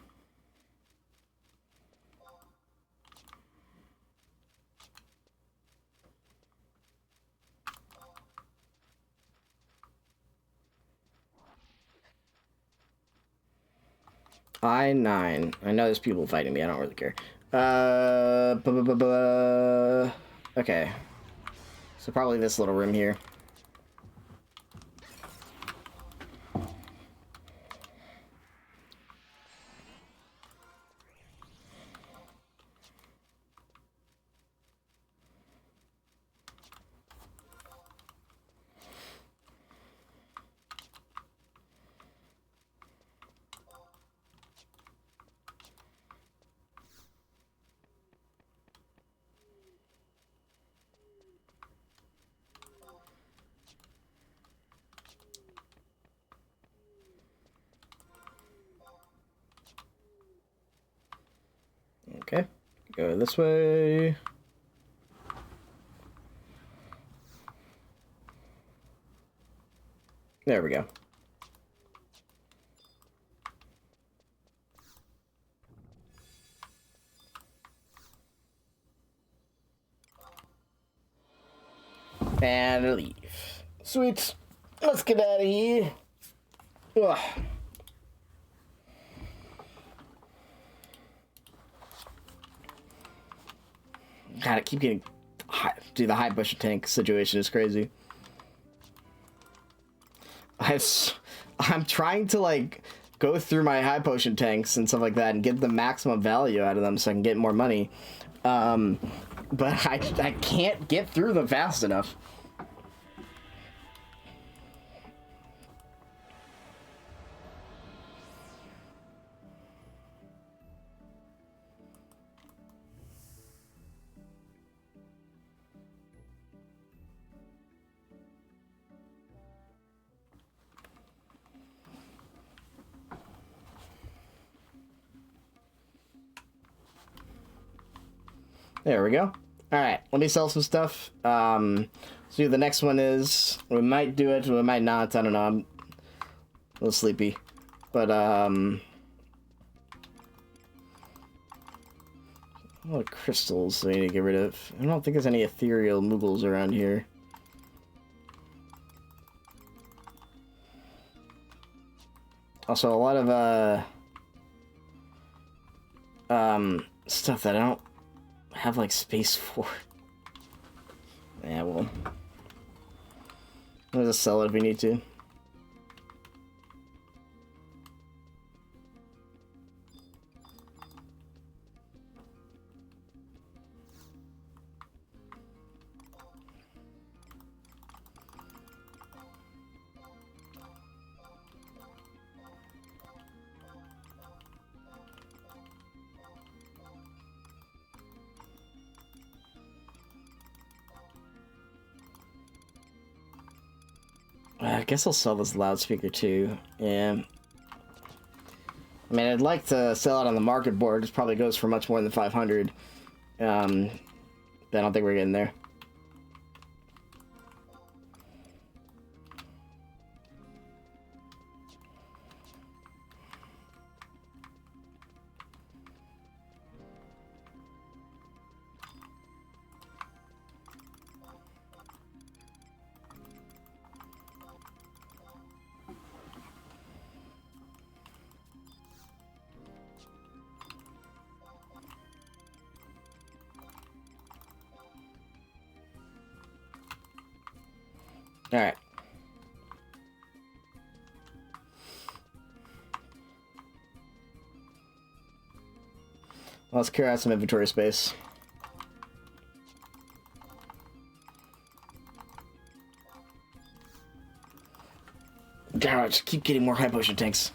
Speaker 1: I-9. I know there's people fighting me. I don't really care. Okay. So probably this little room here. Okay, go this way. There we go. And leave. Sweet. Let's get out of here. Ugh. God, I keep getting Dude, the high bush tank situation is crazy. I'm trying to, like, go through my high potion tanks and stuff like that and get the maximum value out of them so I can get more money. But I can't get through them fast enough. There we go. Alright, let me sell some stuff. So the next one is, we might do it, we might not, I don't know, I'm a little sleepy. But, what are crystals we need to get rid of? I don't think there's any ethereal Moogles around here. Also, a lot of, stuff that I don't have, like, space for. Yeah, well. We'll just sell it if we need to. I guess I'll sell this loudspeaker too. Yeah. I mean, I'd like to sell it on the market board. It probably goes for much more than 500. But I don't think we're getting there. Alright. Let's clear out some inventory space. God, just keep getting more high potion tanks.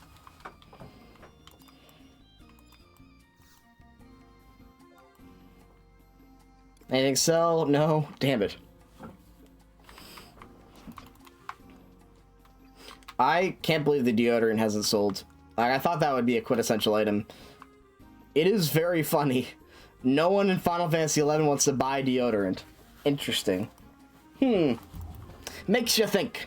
Speaker 1: Anything sell? No? Damn it. I can't believe the deodorant hasn't sold. Like, I thought that would be a quintessential item. It is very funny. No one in Final Fantasy XI wants to buy deodorant. Interesting. Makes you think.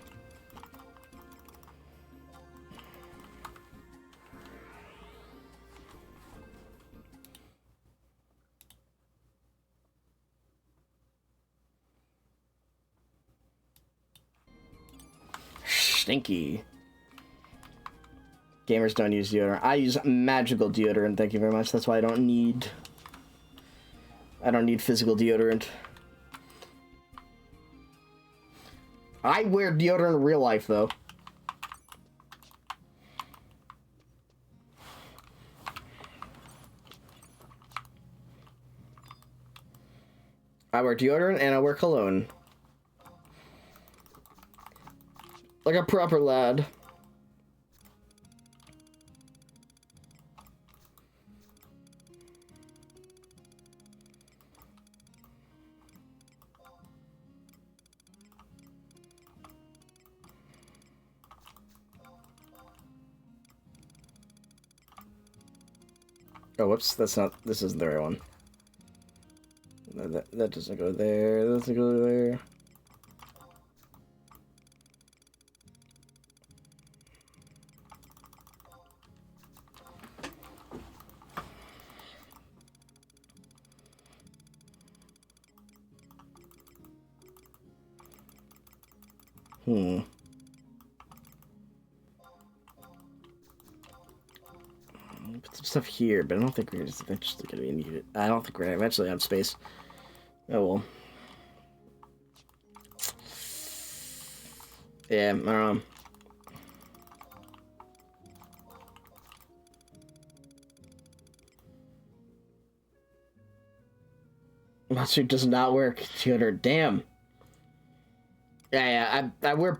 Speaker 1: Stinky. Gamers don't use deodorant. I use magical deodorant, thank you very much. That's why I don't need physical deodorant. I wear deodorant in real life, though. I wear deodorant and I wear cologne. Like a proper lad. Oh, whoops, that's not, this isn't the right one. That doesn't go there, that doesn't go there. Put some stuff here, but I don't think we're just eventually gonna need it. I don't think we're gonna eventually have space. Oh well. Yeah, I don't know. Mustard does not work. 200. Damn. Yeah. I wear.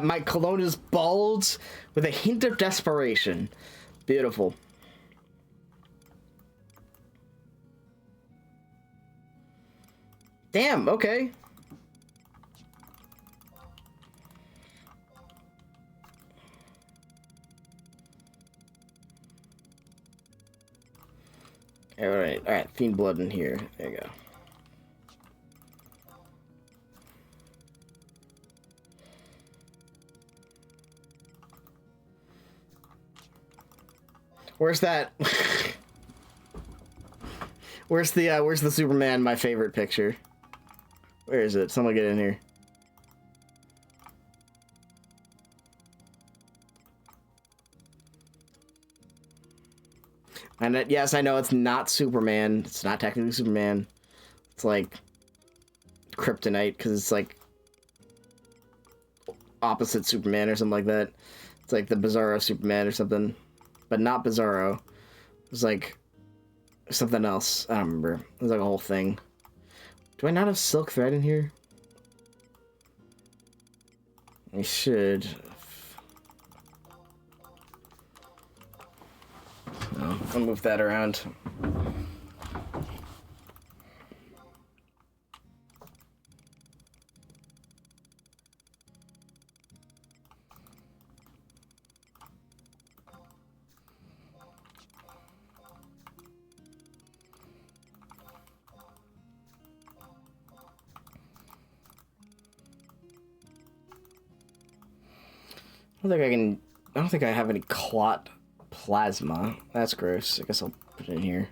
Speaker 1: My cologne is bald with a hint of desperation. Beautiful. Damn. Okay. All right. Fiend blood in here. There you go. Where's that? Where's the Superman, my favorite picture? Where is it? Someone get in here. And yes, I know it's not Superman. It's not technically Superman. It's like Kryptonite, because it's like opposite Superman or something like that. It's like the Bizarro Superman or something. But not Bizarro. It's like something else. I don't remember. It was like a whole thing. Do I not have silk thread in here? I should. No, I'll move that around. I don't think I have any clot plasma. That's gross. I guess I'll put it in here.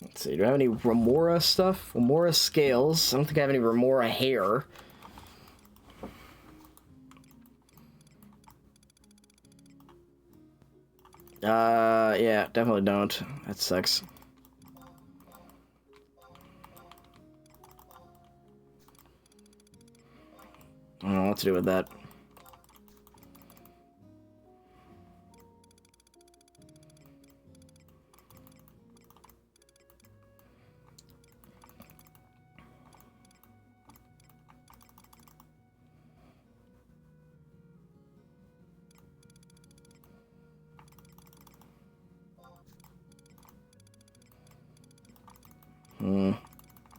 Speaker 1: Let's see, do I have any Remora stuff? Remora scales. I don't think I have any Remora hair. Yeah, definitely don't. That sucks. I don't know what to do with that.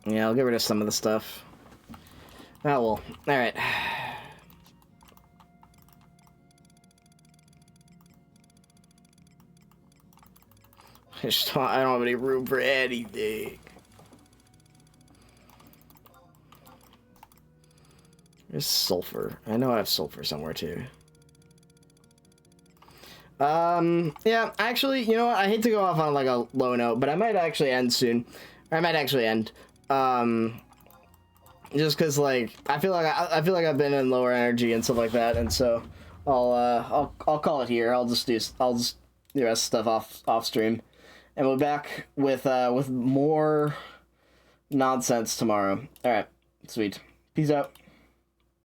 Speaker 1: Yeah, I'll get rid of some of the stuff. Oh well. Alright. I don't have any room for anything. There's sulfur. I know I have sulfur somewhere too. Yeah, actually, you know what? I hate to go off on like a low note, but I might actually end soon. Or I might actually end. Just cause like I feel like I've been in lower energy and stuff like that, and so I'll call it here. I'll just do the rest of stuff off stream, and we'll be back with more nonsense tomorrow. All right, sweet. Peace out.